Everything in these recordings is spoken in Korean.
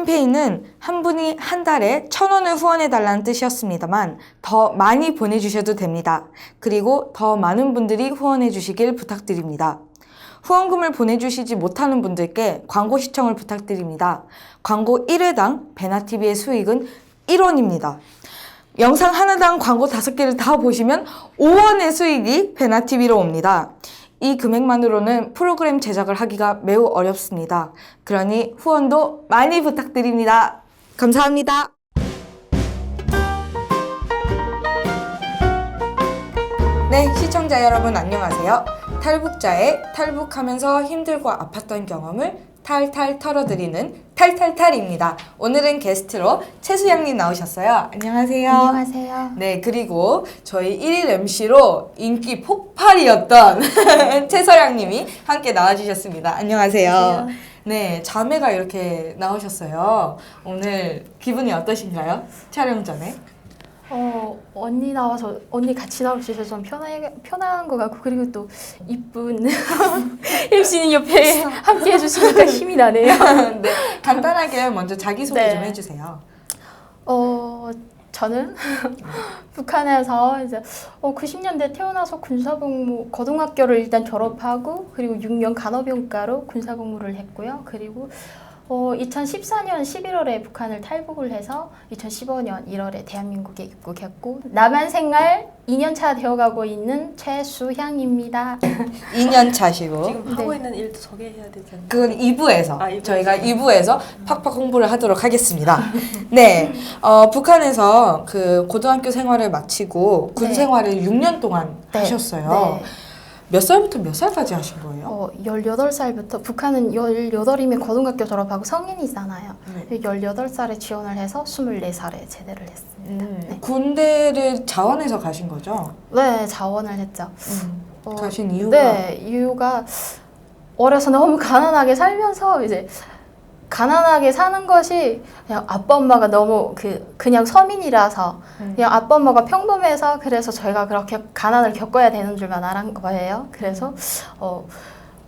캠페인은 한 분이 한 달에 1,000원을 후원해달라는 뜻이었습니다만 더 많이 보내주셔도 됩니다. 그리고 더 많은 분들이 후원해주시길 부탁드립니다. 후원금을 보내주시지 못하는 분들께 광고 시청을 부탁드립니다. 광고 1회당 베나TV의 수익은 1원입니다. 영상 하나당 광고 5개를 다 보시면 5원의 수익이 베나TV로 옵니다. 이 금액만으로는 프로그램 제작을 하기가 매우 어렵습니다. 그러니 후원도 많이 부탁드립니다. 감사합니다. 네, 시청자 여러분 안녕하세요. 탈북자의 탈북하면서 힘들고 아팠던 경험을 탈탈 털어드리는 탈탈탈입니다. 오늘은 게스트로 최수양님 나오셨어요. 안녕하세요. 안녕하세요. 네, 그리고 저희 1일 MC로 인기 폭발이었던 최서양님이 함께 나와주셨습니다. 안녕하세요. 안녕하세요. 네, 자매가 이렇게 나오셨어요. 오늘 기분이 어떠신가요? 촬영 전에? 언니 나와서 언니 같이 나오셔서 좀 편한 것 같고, 그리고 또 이쁜 MC님 옆에 함께 해주시니까 힘이 나네요. 네, 간단하게 먼저 자기소개 네. 좀 해주세요. 저는 북한에서 이제 90년대 태어나서 군사복무 고등학교를 일단 졸업하고, 그리고 6년 간호병과로 군사복무를 했고요. 그리고 2014년 11월에 북한을 탈북을 해서 2015년 1월에 대한민국에 입국했고, 남한 생활 2년차 되어가고 있는 최수향입니다. 2년 차시고. 지금 하고 네. 있는 일도 소개해야 되잖아요. 그건 2부에서 아, 2부에서. 저희가 2부에서 팍팍 홍보를 하도록 하겠습니다. 네, 북한에서 그 고등학교 생활을 마치고 군 네. 생활을 6년 동안 네. 하셨어요. 네. 몇 살부터 몇 살까지 하신 거예요? 18살부터, 북한은 18이면 고등학교 졸업하고 성인이잖아요. 네. 18살에 지원을 해서 24살에 제대를 했습니다. 네. 군대를 자원해서 가신 거죠? 네, 자원을 했죠. 가신 이유가? 네, 이유가 어려서 너무 가난하게 살면서 이제 가난하게 사는 것이 그냥 아빠 엄마가 너무 그냥 서민이라서 그냥 아빠 엄마가 평범해서, 그래서 저희가 그렇게 가난을 겪어야 되는 줄만 알은 거예요. 그래서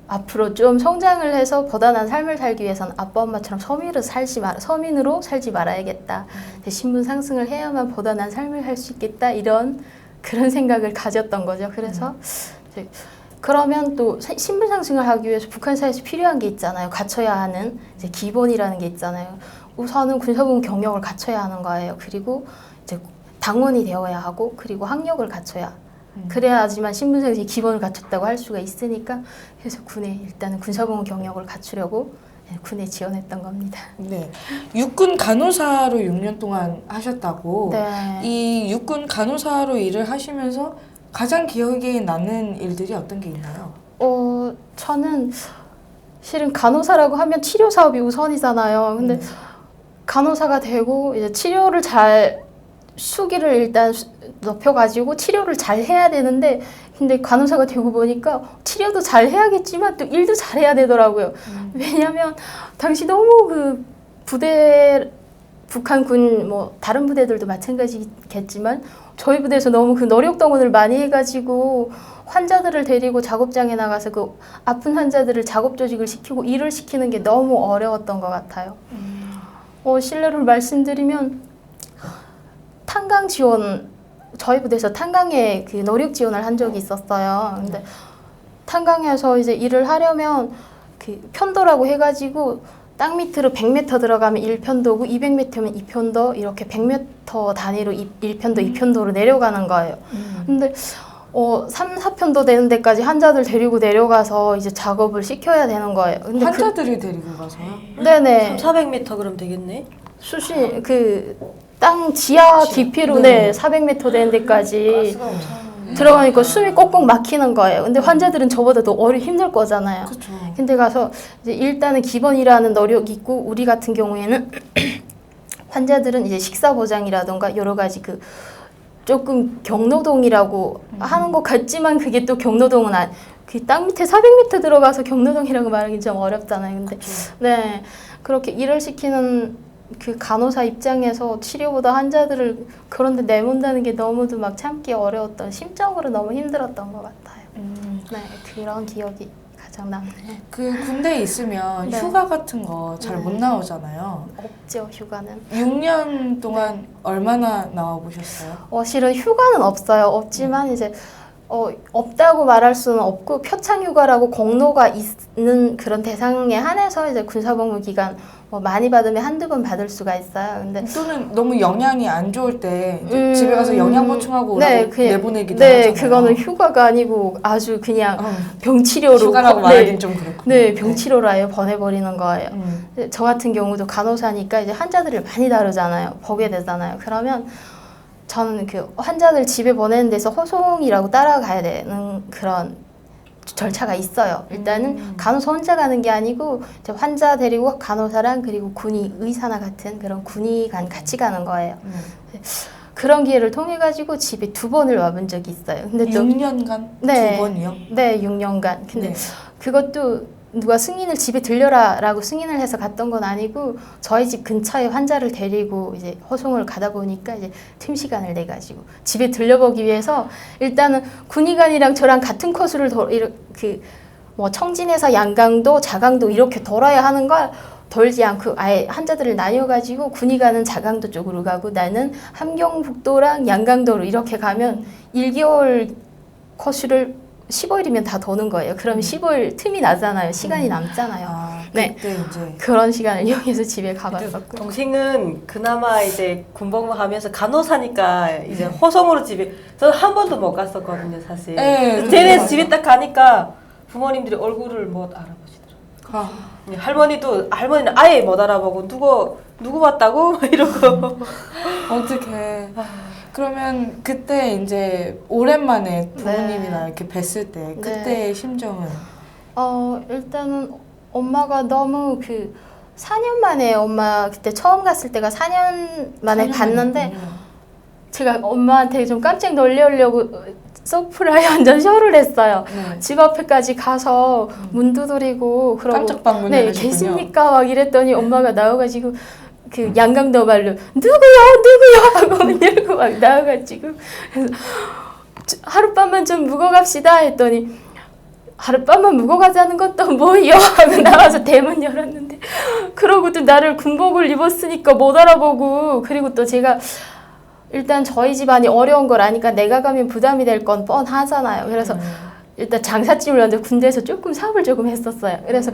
앞으로 좀 성장을 해서 보다 나은 삶을 살기 위해서는 아빠 엄마처럼 서민으로 살지 말아야겠다. 신분 상승을 해야만 보다 나은 삶을 살 수 있겠다. 그런 생각을 가졌던 거죠. 그래서 이제 그러면 또 신분 상승을 하기 위해서 북한 사회에서 필요한 게 있잖아요. 갖춰야 하는 이제 기본이라는 게 있잖아요. 우선은 군사복무 경력을 갖춰야 하는 거예요. 그리고 이제 당원이 되어야 하고, 그리고 학력을 갖춰야. 그래야지만 신분 상승의 기본을 갖췄다고 할 수가 있으니까, 그래서 일단은 군사복무 경력을 갖추려고 군에 지원했던 겁니다. 네, 육군 간호사로 6년 동안 하셨다고. 네. 이 육군 간호사로 일을 하시면서 가장 기억에 남는 일들이 어떤 게 있나요? 저는 실은 간호사라고 하면 치료 사업이 우선이잖아요. 근데 간호사가 되고 이제 치료를 수기를 일단 높여가지고 치료를 잘 해야 되는데, 근데 간호사가 되고 보니까 치료도 잘 해야겠지만 또 일도 잘 해야 되더라고요. 왜냐면 당시 너무 북한군 다른 부대들도 마찬가지겠지만 저희 부대에서 너무 노력 동원을 많이 해가지고 환자들을 데리고 작업장에 나가서 아픈 환자들을 작업 조직을 시키고 일을 시키는 게 너무 어려웠던 것 같아요. 실례로 말씀드리면 탄강 지원, 저희 부대에서 탄강에 노력 지원을 한 적이 있었어요. 근데 탄강에서 이제 일을 하려면 편도라고 해가지고 땅 밑으로 100m 들어가면 1편도고 200m면 2편도, 이렇게 100m 단위로 1편도, 2편도로 내려가는 거예요. 근데 3, 4편도 되는 데까지 환자들 데리고 내려가서 이제 작업을 시켜야 되는 거예요. 근데 환자들이 데리고 가서요? 네네. 400m 그럼 되겠네? 땅 지하 깊이로 네. 400m 되는 데까지 가스가 엄청 들어가니까 숨이 꼭꼭 막히는 거예요. 근데 환자들은 저보다 더 힘들 거잖아요. 그렇죠. 근데 가서 이제 일단은 기본이라는 노력이 있고, 우리 같은 경우에는 환자들은 이제 식사 보장이라던가 여러 가지 조금 경노동이라고 하는 것 같지만, 그게 또 경노동은 땅 밑에 400m 들어가서 경노동이라고 말하기 좀 어렵잖아요. 근데 네, 그렇게 일을 시키는 간호사 입장에서 치료보다 환자들을 그런데 내몬다는 게 너무도 참기 어려웠던, 심적으로 너무 힘들었던 것 같아요. 네, 그런 기억이 가장 남네. 그 군대에 있으면 네. 휴가 같은 거 잘 못 네. 나오잖아요. 없죠, 휴가는. 6년 동안 얼마나 나와 보셨어요? 실은 휴가는 없어요. 없지만 이제 없다고 말할 수는 없고 표창 휴가라고 공로가 있는 그런 대상에 한해서 이제 군사복무 기간 뭐 많이 받으면 한두 번 받을 수가 있어요. 근데 또는 너무 영양이 안 좋을 때 이제 집에 가서 영양 보충하고 오라고 네, 내보내기도 네, 하잖아요. 그거는 휴가가 아니고 아주 그냥 어, 병치료로 휴가라고 말하긴 좀 그렇고. 네, 병치료로 아예 보내버리는 거예요. 음. 저 같은 경우도 간호사니까 이제 환자들을 많이 다루잖아요. 보게 되잖아요. 그러면 저는 그 환자들 집에 보내는 데서 호송이라고 따라가야 되는 그런 절차가 있어요. 일단은 간호사 혼자 가는 게 아니고 이제 환자 데리고 간호사랑 그리고 군의 의사나 같은 그런 군의관 같이 가는 거예요. 그런 기회를 통해 가지고 집에 2번을 와본 적이 있어요. 근데 또 6년간 네. 2번이요? 네, 6년간. 근데 네. 그것도 누가 승인을 집에 들려라라고 승인을 해서 갔던 건 아니고 저희 집 근처에 환자를 데리고 이제 호송을 가다 보니까 이제 틈 시간을 내 가지고 집에 들려보기 위해서 일단은 군의관이랑 저랑 같은 코스를 뭐 청진에서 양강도, 자강도 이렇게 돌아야 하는 걸 돌지 않고 아예 환자들을 나뉘어 가지고 군의관은 자강도 쪽으로 가고 나는 함경북도랑 양강도로 이렇게 가면 1개월 코스를 15일이면 다 도는 거예요. 그러면 15일 틈이 나잖아요. 시간이 남잖아요. 아, 네. 그때 이제 그런 시간을 이용해서 집에 가봤었고. 동생은 그나마 이제 군복무 하면서 간호사니까 이제 호성으로 집에 저는 한 번도 못 갔었거든요, 사실. 네, 쟤네 맞아요. 집에 딱 가니까 부모님들이 얼굴을 못 알아보시더라고요. 아, 할머니는 아예 못 알아보고 누구 봤다고 이러고. 어떡해. 그러면 그때 이제 오랜만에 부모님이랑 이렇게 뵀을 때 그때의 심정은? 일단은 엄마가 너무 4년 만에 엄마 그때 처음 갔을 때가 4년 만에 4년 봤는데 만이군요. 제가 엄마한테 좀 깜짝 놀려려고 서프라이즈 완전 쇼를 했어요. 네. 집 앞에까지 가서 문 두드리고 그러고 깜짝 방문을 네, 하셨군요. 계십니까? 막 이랬더니 엄마가 나와가지고 양강도 말로 누구요 하고 문 열고 막 나와가지고 그래서 하룻밤만 좀 묵어 갑시다 했더니 하룻밤만 묵어 가자는 것도 뭐요 하고 나와서 대문 열었는데 그러고도 나를 군복을 입었으니까 못 알아보고 그리고 또 제가 일단 저희 집안이 어려운 걸 아니까 내가 가면 부담이 될 건 뻔하잖아요. 그래서 일단 장사집을 먼저 군대에서 조금 사업을 조금 했었어요. 그래서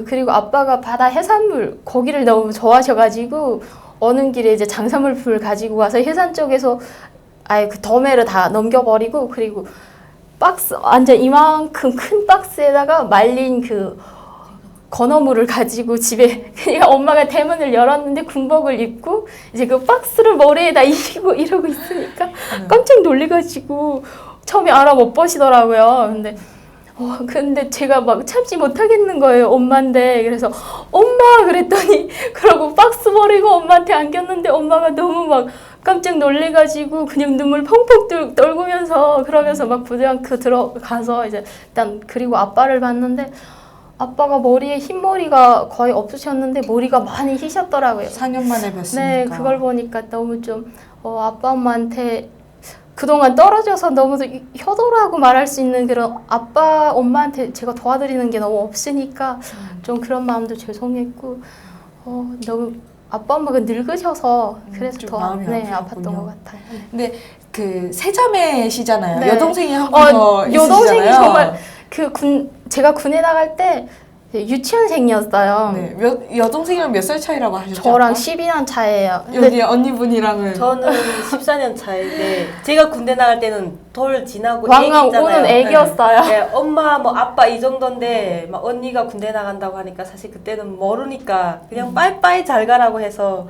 그리고 아빠가 바다 해산물 고기를 너무 좋아하셔가지고 오는 길에 이제 장사물품을 가지고 와서 해산 쪽에서 아예 그 덤에를 다 넘겨버리고 그리고 박스 완전 이만큼 큰 박스에다가 말린 건어물을 가지고 집에 그냥 엄마가 대문을 열었는데 군복을 입고 이제 그 박스를 머리에다 이고 이러고 있으니까 깜짝 놀래가지고 처음에 알아 못 보시더라고요. 근데 제가 막 참지 못하겠는 거예요. 엄마인데. 그래서 엄마 그랬더니 그러고 박스 버리고 엄마한테 안겼는데 엄마가 너무 막 깜짝 놀래가지고 그냥 눈물 펑펑 떨구면서 그러면서 막 부대한크 들어가서 이제 일단 그리고 아빠를 봤는데 아빠가 머리에 흰머리가 거의 없으셨는데 머리가 많이 희셨더라고요. 4년 만에 뵀으니까. 네, 그걸 보니까 너무 좀 아빠 엄마한테 그동안 떨어져서 너무 효도라고 말할 수 있는 그런 아빠 엄마한테 제가 도와드리는 게 너무 없으니까 좀 그런 마음도 죄송했고 너무 아빠 엄마가 늙으셔서 그래서 좀 더 마음이 아팠던 아프셨군요. 것 같아요. 근데 그 세자매시잖아요. 네. 여동생이 한 분 더 여동생이 있으시잖아요. 정말 제가 군에 나갈 때 유치원생이었어요. 네. 여동생이랑 몇 살 차이라고 하셨죠? 저랑 아까? 12년 차예요. 여기 언니분이랑은 저는 14년 차인데 제가 군대 나갈 때는 돌 지나고 애기 왕왕 있잖아요. 우는 애기였어요. 네, 엄마 뭐 아빠 이 정도인데 막 언니가 군대 나간다고 하니까 사실 그때는 모르니까 그냥 빠이빠이 잘 가라고 해서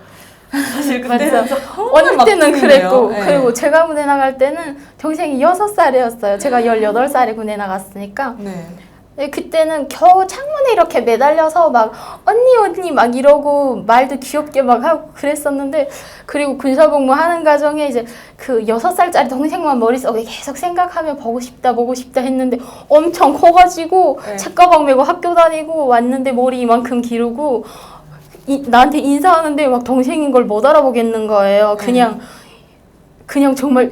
사실 그때는 맞아. 좀 어릴 때는 막둥이네요. 그랬고 네. 그리고 제가 군에 나갈 때는 동생이 6살이었어요. 제가 18살에 군에 나갔으니까 네. 네, 그때는 겨우 창문에 이렇게 매달려서 막 언니 막 이러고 말도 귀엽게 막 하고 그랬었는데 그리고 군사복무 하는 과정에 이제 6살짜리 동생만 머릿속에 계속 생각하며 보고 싶다 했는데 엄청 커가지고 네. 책가방 메고 학교 다니고 왔는데 머리 이만큼 기르고 나한테 인사하는데 막 동생인 걸 못 알아보겠는 거예요. 그냥 정말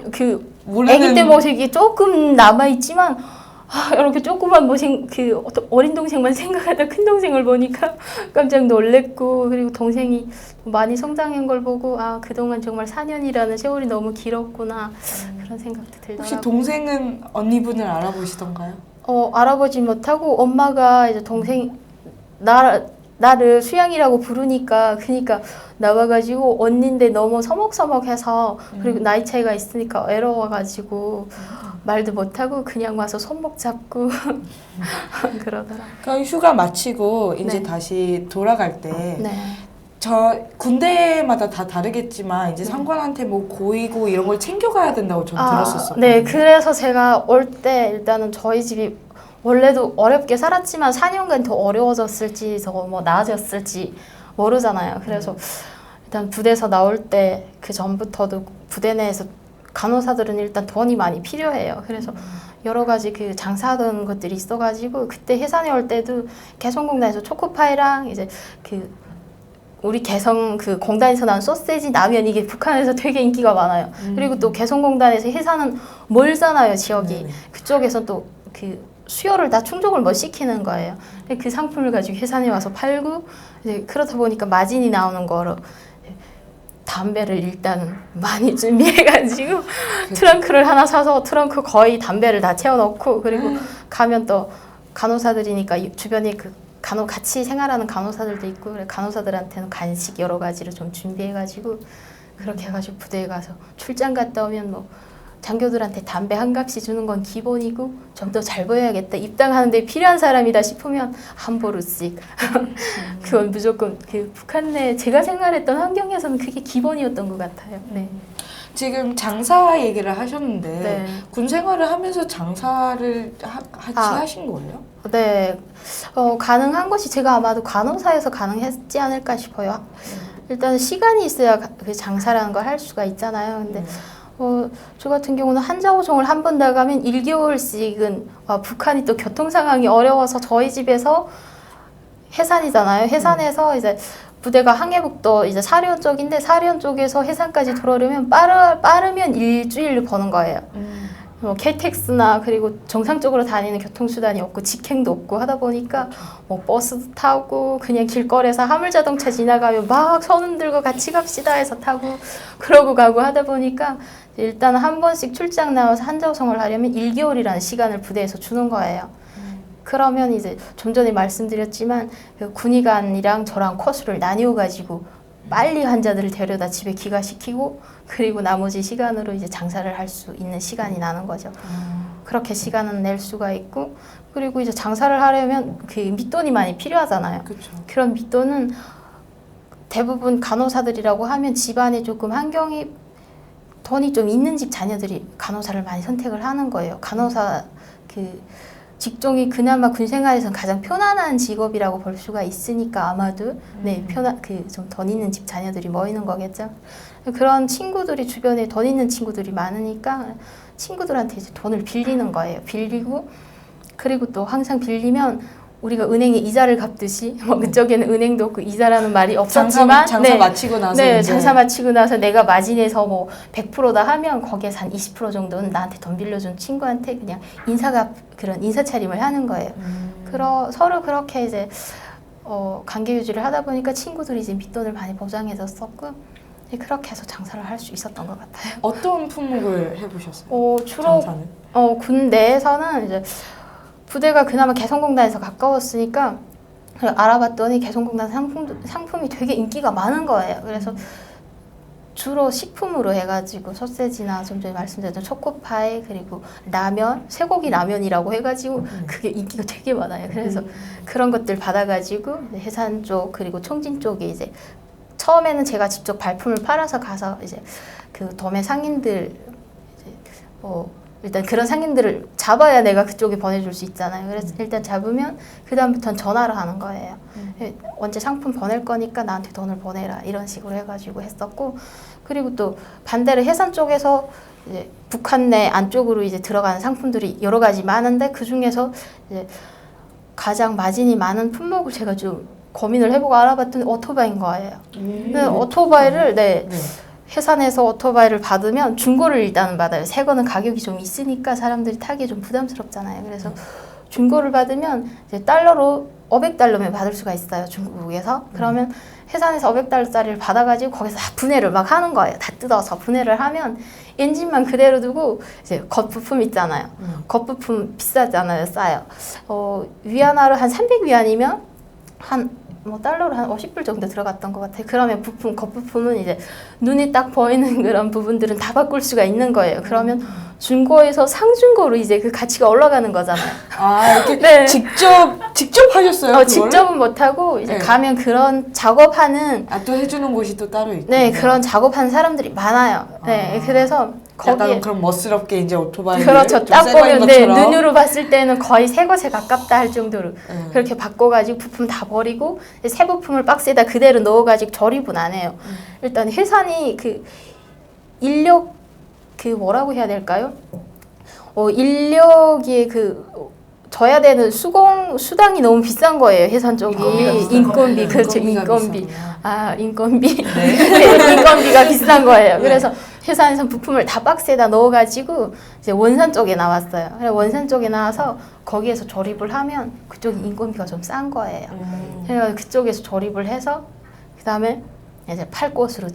모르는- 아기 때 모습이 조금 남아있지만 이렇게 조그만 그 어떤 어린 동생만 생각하다 큰 동생을 보니까 깜짝 놀랬고, 그리고 동생이 많이 성장한 걸 보고 그동안 정말 4년이라는 세월이 너무 길었구나 그런 생각도 들더라고요. 혹시 동생은 언니분을 알아보시던가요? 알아보지 못하고 엄마가 이제 나를 수양이라고 부르니까 그러니까 나와가지고 언니인데 너무 서먹서먹해서 그리고 나이 차이가 있으니까 외로워가지고 말도 못하고 그냥 와서 손목 잡고 그러더라. 그럼 휴가 마치고 이제 네. 다시 돌아갈 때 네. 저 군대마다 다 다르겠지만 이제 상관한테 뭐 고이고 이런 걸 챙겨가야 된다고 전 들었었거든요. 네, 그래서 제가 올 때 일단은 저희 집이 원래도 어렵게 살았지만 4년간 더 어려워졌을지 더 뭐 나아졌을지 모르잖아요. 그래서 일단 부대에서 나올 때 그 전부터도 부대 내에서 간호사들은 일단 돈이 많이 필요해요. 그래서 여러 가지 그 장사하던 것들이 있어가지고 그때 해산에 올 때도 개성공단에서 초코파이랑 이제 그 우리 개성 그 공단에서 나온 소세지 라면 이게 북한에서 되게 인기가 많아요. 그리고 또 개성공단에서 해산은 멀잖아요, 지역이. 네네. 그쪽에서 또 그 수요를 다 충족을 못 시키는 거예요. 그 상품을 가지고 해산에 와서 팔고 이제 그렇다 보니까 마진이 나오는 거로 담배를 일단은 많이 준비해가지고 트렁크를 하나 사서 트렁크 거의 담배를 다 채워넣고 그리고 가면 또 간호사들이니까 주변에 그 같이 생활하는 간호사들도 있고 그래 간호사들한테는 간식 여러 가지를 좀 준비해가지고 그렇게 해가지고 부대에 가서 출장 갔다 오면 뭐 장교들한테 담배 한 갑씩 주는 건 기본이고 좀 더 잘 보여야겠다 입당하는데 필요한 사람이다 싶으면 한 보루씩 그건 무조건 그 북한 내 제가 생활했던 환경에서는 그게 기본이었던 것 같아요. 네. 지금 장사 얘기를 하셨는데 네. 군 생활을 하면서 장사를 하신 거예요? 네, 가능한 것이 제가 아마도 간호사에서 가능했지 않을까 싶어요. 일단 시간이 있어야 그 장사라는 걸 할 수가 있잖아요. 근데 저 같은 경우는 한자호송을 한 번 나가면 1개월씩은 북한이 또 교통 상황이 어려워서 저희 집에서 해산이잖아요. 해산에서 이제 부대가 항해북도 이제 사리온 쪽인데 사리온 쪽에서 해산까지 들어오려면 빠르면 일주일로 버는 거예요. 뭐 KTX나 그리고 정상적으로 다니는 교통수단이 없고 직행도 없고 하다 보니까 뭐 버스도 타고 그냥 길거리에서 화물자동차 지나가면 막 손 흔들고 같이 갑시다 해서 타고 그러고 가고 하다 보니까 일단 한 번씩 출장 나와서 한자호송을 하려면 1개월이라는 시간을 부대에서 주는 거예요. 그러면 이제 좀 전에 말씀드렸지만 그 군의관이랑 저랑 코스를 나뉘어 가지고 빨리 환자들을 데려다 집에 귀가시키고 그리고 나머지 시간으로 이제 장사를 할 수 있는 시간이 나는 거죠. 그렇게 시간은 낼 수가 있고 그리고 이제 장사를 하려면 그 밑돈이 많이 필요하잖아요. 그렇죠. 그런 밑돈은 대부분 간호사들이라고 하면 집안에 조금 환경이 돈이 좀 있는 집 자녀들이 간호사를 많이 선택을 하는 거예요. 간호사 그 직종이 그나마 군 생활에서는 가장 편안한 직업이라고 볼 수가 있으니까 아마도 그 좀 돈 있는 집 자녀들이 모이는 거겠죠. 그런 친구들이 주변에 돈 있는 친구들이 많으니까 친구들한테 이제 돈을 빌리는 거예요. 빌리고 그리고 또 항상 빌리면 우리가 은행에 이자를 갚듯이 뭐 그쪽에는 은행도 없고 이자라는 말이 없었지만 장사 마치고 나서 네, 이제 장사 마치고 나서 내가 마진에서 뭐 100%다 하면 거기에서 한 20% 정도는 나한테 돈 빌려준 친구한테 그냥 그런 인사 차림을 하는 거예요. 서로 그렇게 이제 관계 유지를 하다 보니까 친구들이 이제 밑돈을 많이 보장해줬었고 그렇게 해서 장사를 할 수 있었던 것 같아요. 어떤 품목을 해보셨어요? 주로 장사는? 군 내에서는 이제 부대가 그나마 개성공단에서 가까웠으니까 알아봤더니 개성공단 상품이 되게 인기가 많은 거예요. 그래서 주로 식품으로 해가지고 소세지나 좀 전에 말씀드렸던 초코파이 그리고 라면, 쇠고기 라면이라고 해가지고 그게 인기가 되게 많아요. 그래서 그런 것들 받아가지고 해산 쪽 그리고 총진 쪽에 이제 처음에는 제가 직접 발품을 팔아서 가서 이제 그 도매 상인들 이제 일단 그런 상인들을 잡아야 내가 그쪽에 보내줄 수 있잖아요. 그래서 일단 잡으면 그 다음부터는 전화를 하는 거예요. 언제 상품 보낼 거니까 나한테 돈을 보내라 이런 식으로 해가지고 했었고 그리고 또 반대로 해산 쪽에서 이제 북한 내 안쪽으로 이제 들어가는 상품들이 여러 가지 많은데 그 중에서 이제 가장 마진이 많은 품목을 제가 좀 고민을 해보고 알아봤더니 오토바이인 거예요. 오토바이를 회사 내서 오토바이를 받으면 중고를 일단은 받아요. 새 거는 가격이 좀 있으니까 사람들이 타기 좀 부담스럽잖아요. 그래서 중고를 받으면 이제 달러로 500달러면 받을 수가 있어요. 중국에서. 그러면 회사 내서 500달러짜리를 받아가지고 거기서 다 분해를 막 하는 거예요. 다 뜯어서 분해를 하면 엔진만 그대로 두고 이제 겉부품 있잖아요. 겉부품 비싸잖아요. 싸요. 위안화로 한 300위안이면 뭐 달러로 한 50불 정도 들어갔던 것 같아요. 그러면 겉부품은 이제 눈에 딱 보이는 그런 부분들은 다 바꿀 수가 있는 거예요. 그러면 중고에서 상중고로 이제 그 가치가 올라가는 거잖아요. 아, 이렇게 네. 직접 하셨어요? 그거를? 직접은 못하고 이제 네. 가면 그런 작업하는 또 해주는 곳이 또 따로 있고. 네, 그런 작업하는 사람들이 많아요. 네, 그래서 약간 거기에 그럼 멋스럽게 이제 오토바이 그렇죠. 딱 보면 네, 눈으로 봤을 때는 거의 새 것에 가깝다 할 정도로 그렇게 바꿔가지고 부품 다 버리고 새 부품을 박스에다 그대로 넣어가지고 조립은 안 해요. 일단 회사니 그 인력 그 뭐라고 해야 될까요? 인력이 져야 되는 수당이 너무 비싼 거예요. 회사 쪽이 인건비 그렇죠. 인건비. 인건비. 네, 인건비가 비싼 거예요. 그래서 회사에서 부품을 다 박스에다 넣어가지고 이제 원산 쪽에 나왔어요. 그래서 원산 쪽에 나와서 거기에서 조립을 하면 그쪽이 인건비가 좀 싼 거예요. 그래서 그쪽에서 조립을 해서 그 다음에 이제 팔 곳으로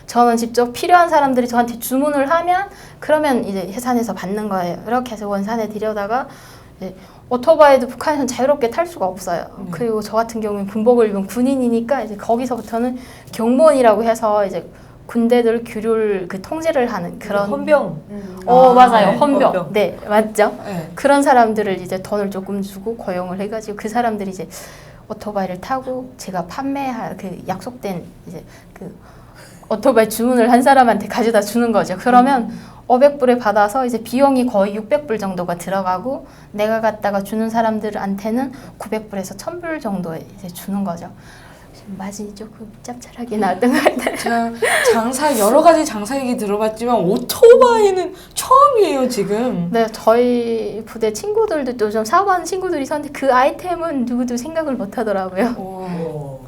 저는 직접 필요한 사람들이 저한테 주문을 하면 그러면 이제 회사에서 받는 거예요. 이렇게 해서 원산에 들여다가 이제 오토바이도 북한에서는 자유롭게 탈 수가 없어요. 그리고 저 같은 경우는 군복을 입은 군인이니까 이제 거기서부터는 경무원이라고 해서 이제 군대들 규율 통제를 하는 그런 헌병. 맞아요. 네, 헌병. 헌병. 네, 맞죠? 네. 그런 사람들을 이제 돈을 조금 주고 고용을 해가지고 그 사람들이 이제 오토바이를 타고 제가 판매할 약속된 이제 오토바이 주문을 한 사람한테 가져다 주는 거죠. 그러면 500불에 받아서 이제 비용이 거의 600불 정도가 들어가고 내가 갖다가 주는 사람들한테는 900불에서 1000불 정도에 이제 주는 거죠. 마진이 조금 짭짤하게 나왔던 것 같아요. 여러 가지 장사 얘기 들어봤지만 오토바이는 처음이에요, 지금. 네, 저희 부대 친구들도 또 좀 사업하는 친구들이 있었는데 그 아이템은 누구도 생각을 못 하더라고요.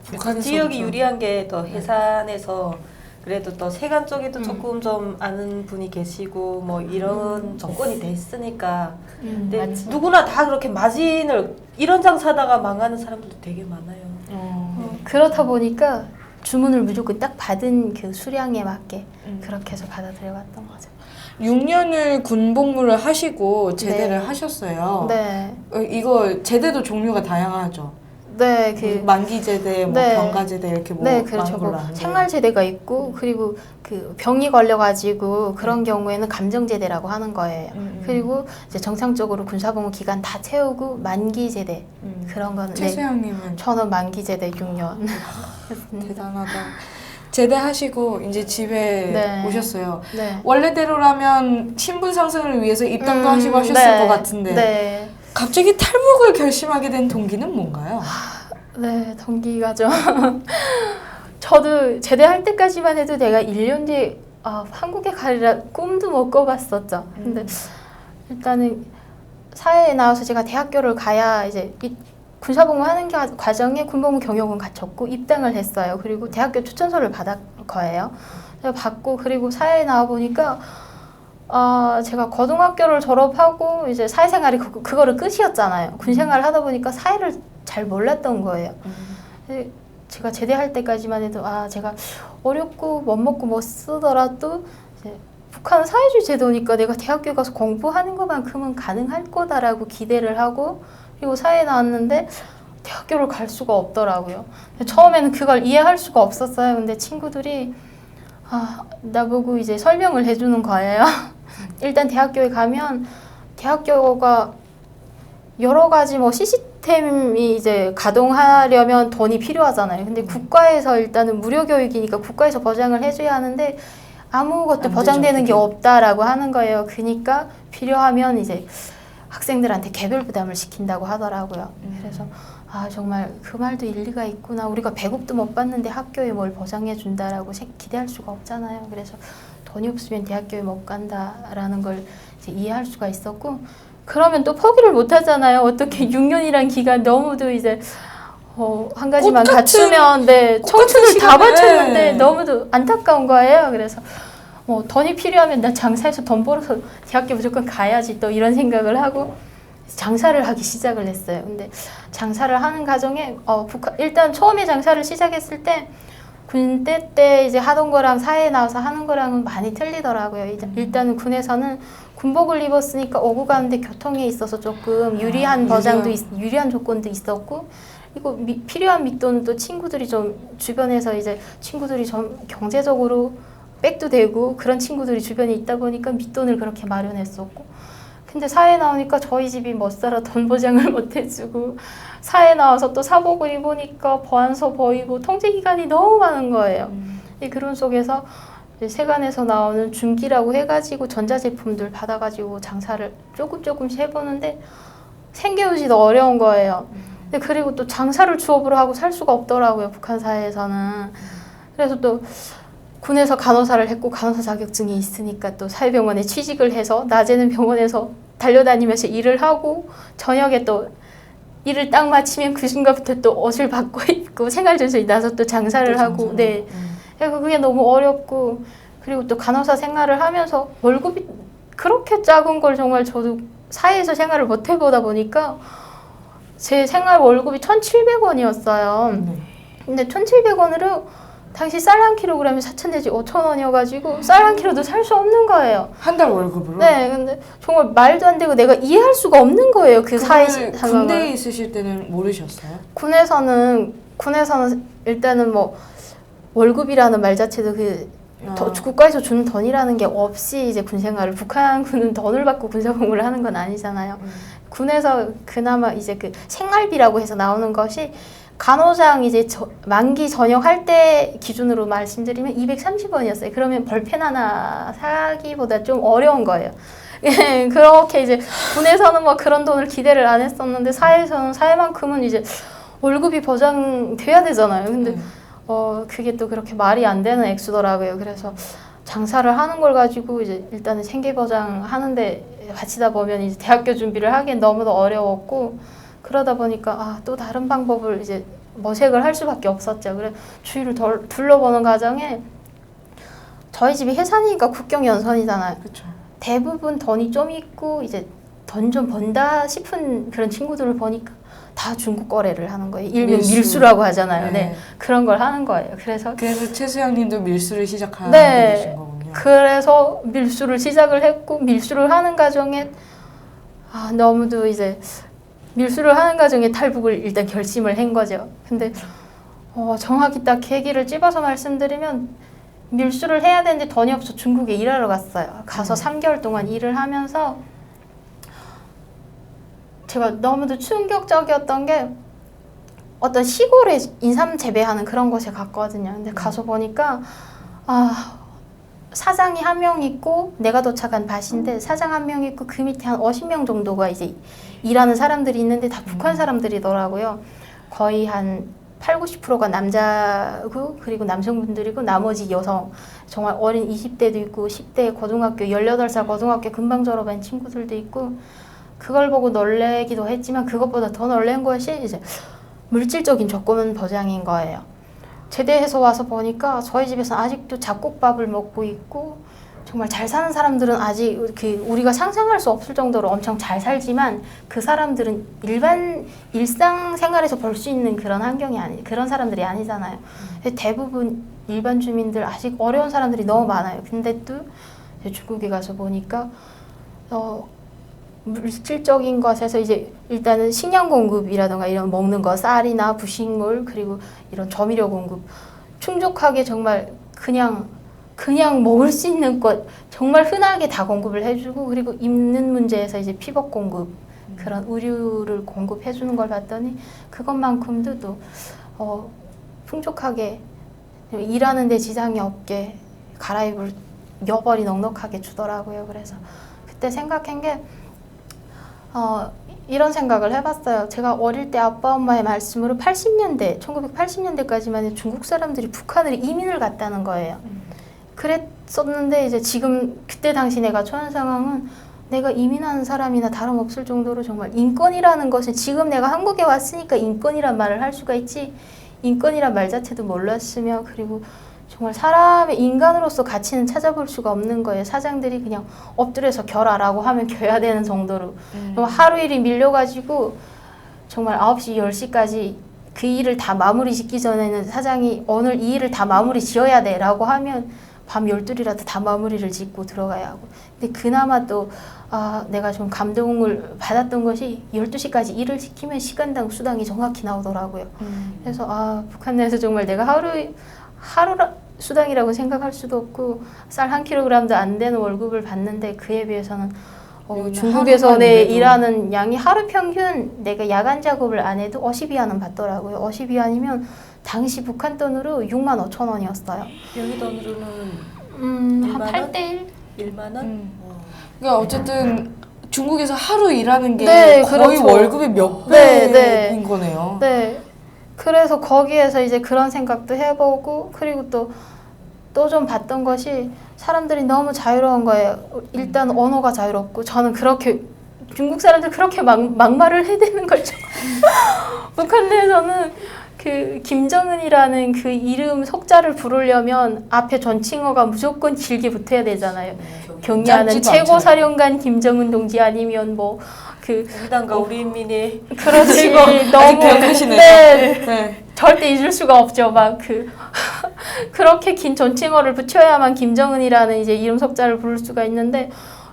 북한에서 지역이 유리한 게 더 해산에서 그래도 또 세관 쪽에도 조금 좀 아는 분이 계시고 뭐 이런 조건이 돼 있으니까 근데 맞지. 누구나 다 그렇게 마진을 이런 장사다가 망하는 사람들도 되게 많아요. 그렇다 보니까 주문을 무조건 딱 받은 그 수량에 맞게 그렇게 해서 받아들여왔던 거죠. 6년을 군복무를 하시고 제대를 네. 하셨어요. 네, 이거 제대도 종류가 다양하죠. 네, 만기 제대, 네. 병가 제대 이렇게 네, 그렇죠. 많은 걸로 아는데. 생활제대가 있고 그리고 병이 걸려가지고 그런 경우에는 감정제대라고 하는 거예요. 그리고 이제 정상적으로 군사복무 기간 다 채우고 만기제대 그런 거는 최수영님은 저는 만기제대 6년. 대단하다. 제대하시고 이제 집에 네. 오셨어요. 네. 원래대로라면 신분 상승을 위해서 입당도 하시고 하셨을 것 같은데 네. 갑자기 탈북을 결심하게 된 동기는 뭔가요? 네, 동기가 좀 저도 제대할 때까지만 해도 내가 1년 뒤에 한국에 가리라 꿈도 못 꿔봤었죠. 근데 일단은 사회에 나와서 제가 대학교를 가야 이제 군사복무 하는 과정에 군복무 경력은 갖췄고 입당을 했어요. 그리고 대학교 추천서를 받을 거예요. 제가 받고 그리고 사회에 나와 보니까 제가 고등학교를 졸업하고 이제 사회생활이 그거를 끝이었잖아요. 군생활을 하다 보니까 사회를 잘 몰랐던 거예요. 제가 제대할 때까지만 해도 제가 어렵고 못 먹고 못 쓰더라도 이제 북한은 사회주의 제도니까 내가 대학교 가서 공부하는 것만큼은 가능할 거다라고 기대를 하고 그리고 사회에 나왔는데 대학교를 갈 수가 없더라고요. 처음에는 그걸 이해할 수가 없었어요. 근데 친구들이 나보고 이제 설명을 해주는 거예요. 일단 대학교에 가면 대학교가 여러 가지 시스템이 이제 가동하려면 돈이 필요하잖아요. 근데 국가에서 일단은 무료 교육이니까 국가에서 보장을 해줘야 하는데 아무것도 보장되는 게 없다라고 하는 거예요. 그러니까 필요하면 이제 학생들한테 개별 부담을 시킨다고 하더라고요. 그래서 정말 그 말도 일리가 있구나. 우리가 배급도 못 받는데 학교에 뭘 보장해 준다라고 기대할 수가 없잖아요. 그래서 돈이 없으면 대학교에 못 간다라는 걸 이제 이해할 수가 있었고 그러면 또 포기를 못 하잖아요. 어떻게 6년이란 기간 너무도 이제 한 가지만 똑같은- 갖추면 네, 똑같은 청춘을 다 시간에. 바쳤는데 너무도 안타까운 거예요. 그래서 돈이 필요하면 나 장사해서 돈 벌어서 대학교 무조건 가야지 또 이런 생각을 하고 장사를 하기 시작을 했어요. 근데 장사를 하는 과정에 일단 처음에 장사를 시작했을 때 군대 때 이제 하던 거랑 사회에 나와서 하는 거랑은 많이 틀리더라고요. 일단은 군에서는 군복을 입었으니까 오고 가는데 교통에 있어서 조금 유리한 유리한 조건도 있었고, 그리고 필요한 밑돈은 또 친구들이 좀 주변에서 이제 친구들이 좀 경제적으로 백도 되고 그런 친구들이 주변에 있다 보니까 밑돈을 그렇게 마련했었고, 근데 사회에 나오니까 저희 집이 멋살아 돈 보장을 못 해주고, 사회에 나와서 또 사복을 입으니까 보안서 보이고 통제기간이 너무 많은 거예요. 그런 속에서 세관에서 나오는 중기라고 해가지고 전자제품들 받아가지고 장사를 조금씩 해보는데 생계유지도 어려운 거예요. 근데 그리고 또 장사를 주업으로 하고 살 수가 없더라고요, 북한 사회에서는. 그래서 또 군에서 간호사를 했고 간호사 자격증이 있으니까 또 사회병원에 취직을 해서 낮에는 병원에서 달려다니면서 일을 하고 저녁에 또 일을 딱 마치면 그 순간부터 또 옷을 바꿔 입고 생활전선이 나서 또 장사를 하고 네. 그래서 그게 너무 어렵고, 그리고 또 간호사 생활을 하면서 월급이 그렇게 작은 걸 정말 저도 사회에서 생활을 못 해보다 보니까 제 생활 월급이 1,700원이었어요. 근데 1,700원으로 당시 쌀 한 킬로그램이 4,000 내지 5,000원이어가지고 쌀 한 킬로도 살 수 없는 거예요. 한 달 월급으로? 네, 근데 정말 말도 안 되고 내가 이해할 수가 없는 거예요. 그 사회 상황을. 군대에 있으실 때는 모르셨어요? 군에서는 일단은 뭐 월급이라는 말 자체도 국가에서 주는 돈이라는 게 없이 이제 군 생활을, 북한군은 돈을 받고 군사 복무를 하는 건 아니잖아요. 군에서 그나마 이제 그 생활비라고 해서 나오는 것이 간호장 이제 만기 전역할 때 기준으로 말씀드리면 230원이었어요. 그러면 벌펜 하나 사기보다 좀 어려운 거예요. 예, 그렇게 이제 군에서는 뭐 그런 돈을 기대를 안 했었는데 사회에서는 사회만큼은 이제 월급이 보장돼야 되잖아요. 근데 그게 또 그렇게 말이 안 되는 액수더라고요. 그래서 장사를 하는 걸 가지고 이제 일단은 생계 보장 하는데 바치다 보면 이제 대학교 준비를 하기엔 너무도 어려웠고, 그러다 보니까 또 다른 방법을 이제 모색을 할 수밖에 없었죠. 그래 주위를 둘러보는 과정에 저희 집이 해산이니까 국경 연선이잖아요. 그렇죠. 대부분 돈이 좀 있고 이제 돈 좀 번다 싶은 그런 친구들을 보니까 다 중국 거래를 하는 거예요. 일명 밀수라고 하잖아요. 네. 그런 걸 하는 거예요. 그래서 최수영님도 밀수를 시작하게 네. 되신 거군요. 그래서 밀수를 시작을 했고, 밀수를 하는 과정에 너무도 이제 밀수를 하는 과정에 탈북을 일단 결심을 한 거죠. 근데 정확히 딱 계기를 찝어서 말씀드리면 밀수를 해야 되는데 돈이 없어 중국에 일하러 갔어요. 가서 3개월 동안 일을 하면서 제가 너무도 충격적이었던 게 어떤 시골에 인삼 재배하는 그런 곳에 갔거든요. 근데 가서 보니까 사장이 한 명 있고 내가 도착한 밭인데 사장 한 명 있고 그 밑에 한 50명 정도가 이제 일하는 사람들이 있는데 다 북한 사람들이더라고요. 거의 한 80~90%가 남자고 그리고 남성분들이고 나머지 여성, 정말 어린 20대도 있고 10대 고등학교 18살 고등학교 금방 졸업한 친구들도 있고, 그걸 보고 놀래기도 했지만 그것보다 더 놀란 것이 이제 물질적인 조건 보장인 거예요. 제대해서 와서 보니까 저희 집에서 아직도 잡곡밥을 먹고 있고, 정말 잘 사는 사람들은 아직 우리가 상상할 수 없을 정도로 엄청 잘 살지만 그 사람들은 일상생활에서 볼 수 있는 그런 환경이 그런 사람들이 아니잖아요. 대부분 일반 주민들 아직 어려운 사람들이 너무 많아요. 근데 또 중국에 가서 보니까 물질적인 것에서 이제 일단은 식량 공급이라던가 이런 먹는 거, 쌀이나 부식물, 그리고 이런 조미료 공급 충족하게 정말 그냥 먹을 수 있는 것 정말 흔하게 다 공급을 해주고, 그리고 입는 문제에서 이제 피복 공급, 그런 의류를 공급해 주는 걸 봤더니 그것만큼도 또 풍족하게 일하는 데 지장이 없게 갈아입을 여벌이 넉넉하게 주더라고요. 그래서 그때 생각한 게 이런 생각을 해봤어요. 제가 어릴 때 아빠 엄마의 말씀으로 1980년대까지만 해도 중국 사람들이 북한으로 이민을 갔다는 거예요. 그랬었는데 이제 지금 그때 당시 내가 처한 상황은 내가 이민하는 사람이나 다름없을 정도로 정말 인권이라는 것은 지금 내가 한국에 왔으니까 인권이란 말을 할 수가 있지 인권이란 말 자체도 몰랐으며 그리고 정말 사람의 인간으로서 가치는 찾아볼 수가 없는 거예요. 사장들이 그냥 엎드려서 결하라고 하면 겨야 되는 정도로 정말 하루 일이 밀려가지고 정말 9시, 10시까지 그 일을 다 마무리 짓기 전에는 사장이 오늘 이 일을 다 마무리 지어야 돼 라고 하면 밤 12시라도 다 마무리를 짓고 들어가야 하고 근데 그나마 또 내가 좀 감동을 받았던 것이 12시까지 일을 시키면 시간당 수당이 정확히 나오더라고요. 그래서 북한 내에서 정말 내가 하루 수당이라고 생각할 수도 없고 쌀 1kg도 안 되는 월급을 받는데 그에 비해서는 중국에서 일하는 양이 하루 평균 내가 야간 작업을 안 해도 50위안은 받더라고요. 50위안이면 당시 북한 돈으로 65,000원이었어요. 여기 돈으로는 한 8대1? 1만 원? 그러니까 어쨌든 중국에서 하루 일하는 게 네, 거의 그렇죠. 월급의 몇 네, 배인 거네요. 네. 그래서 거기에서 이제 그런 생각도 해보고 그리고 또 좀 봤던 것이 사람들이 너무 자유로운 거예요. 일단 언어가 자유롭고 저는 그렇게 중국 사람들 그렇게 막말을 해대는 걸 북한 내에서는 그 김정은이라는 그 이름 속자를 부르려면 앞에 존칭어가 무조건 길게 붙어야 되잖아요. 경의하는 최고사령관 김정은 동지 아니면 우리당과 우리 인민의 그렇지 아직 너무 기억하시네요. 네. 절대 잊을 수가 없죠. 그렇게 긴 존칭어를 붙여야만 김정은이라는 이제 이름 석자를 부를 수가 있는데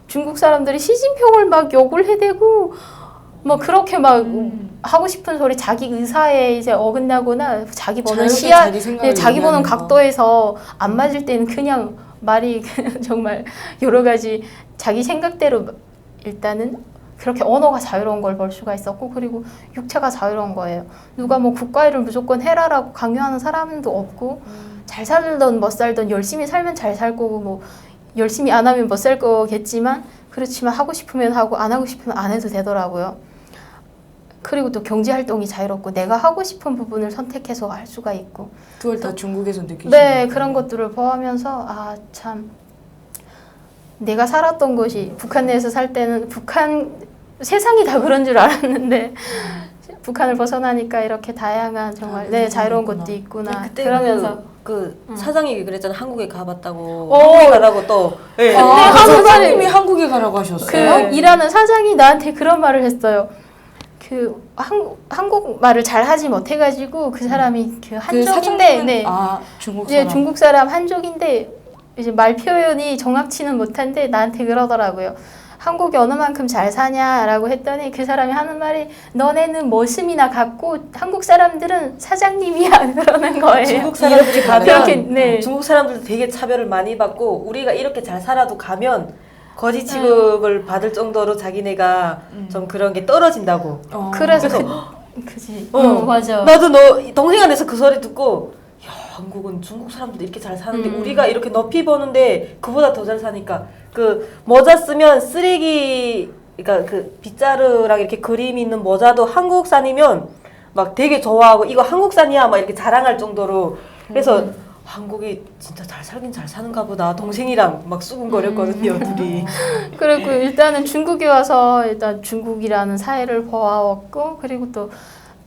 중국 사람들이 시진핑을 막 욕을 해대고 그렇게 하고 싶은 소리 자기 의사에 이제 어긋나거나 자기 보는 자기 보는 각도에서 안 맞을 때는 그냥 말이 정말 여러 가지 자기 생각대로 일단은 그렇게 언어가 자유로운 걸 볼 수가 있었고 그리고 육체가 자유로운 거예요. 누가 국가 일을 무조건 해라라고 강요하는 사람도 없고 잘 살던 못 살던 열심히 살면 잘 살 거고 열심히 안 하면 못 살 거겠지만 그렇지만 하고 싶으면 하고 안 하고 싶으면 안 해도 되더라고요. 그리고 또 경제 활동이 자유롭고 내가 하고 싶은 부분을 선택해서 할 수가 있고 그걸 다 중국에서 느끼시는 네, 그런 것들을 보면서 참 내가 살았던 곳이 북한 내에서 살 때는 세상이 다 그런 줄 알았는데 북한을 벗어나니까 이렇게 다양한 정말 자유로운 곳도 있구나. 그때 그러면서 사장이 그랬잖아. 한국에 가봤다고. 한국에 가라고 또. 네. 사장님이 한국에 가라고 하셨어요? 일하는 사장이 나한테 그런 말을 했어요. 한국말을 잘 하지 못해가지고 그 사람이 한족인데 중국 사람. 중국 사람 한족인데 이제 말 표현이 정확치는 못한데 나한테 그러더라고요. 한국이 어느 만큼 잘 사냐라고 했더니 그 사람이 하는 말이 너네는 머슴이나 같고 한국 사람들은 사장님이야 그러는 거예요. 중국 사람들이 가면 네. 중국 사람들도 되게 차별을 많이 받고 우리가 이렇게 잘 살아도 가면 거지 취급을 받을 정도로 자기네가 좀 그런 게 떨어진다고. 그래서 그지. 맞아. 나도 너 동생 안에서 그 소리 듣고 야 한국은 중국 사람들도 이렇게 잘 사는데 우리가 이렇게 높이 버는데 그보다 더 잘 사니까 모자 쓰면 쓰레기 그러니까 빗자루랑 이렇게 그림 있는 모자도 한국산이면 막 되게 좋아하고 이거 한국산이야 막 이렇게 자랑할 정도로 그래서 한국이 진짜 잘 살긴 잘 사는가 보다 동생이랑 막 수근거렸거든요 둘이. 그리고 일단은 중국에 와서 일단 중국이라는 사회를 보아왔고 그리고 또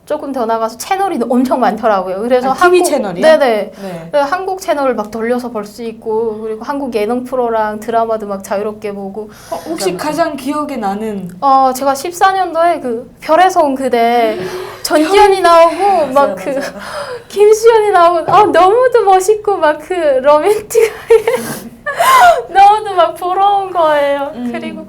조금 더 나가서 채널이 엄청 많더라고요. 그래서 TV 채널이요? 네네. 네. 한국 채널을 막 돌려서 볼 수 있고 그리고 한국 예능 프로랑 드라마도 막 자유롭게 보고. 혹시 가장 기억에 나는? 제가 14년도에 별에서 온 그대 전지현이 나오고 막 김수현이 나오고 너무도 멋있고 막 로맨틱하게 너무도 막 부러운 거예요. 그리고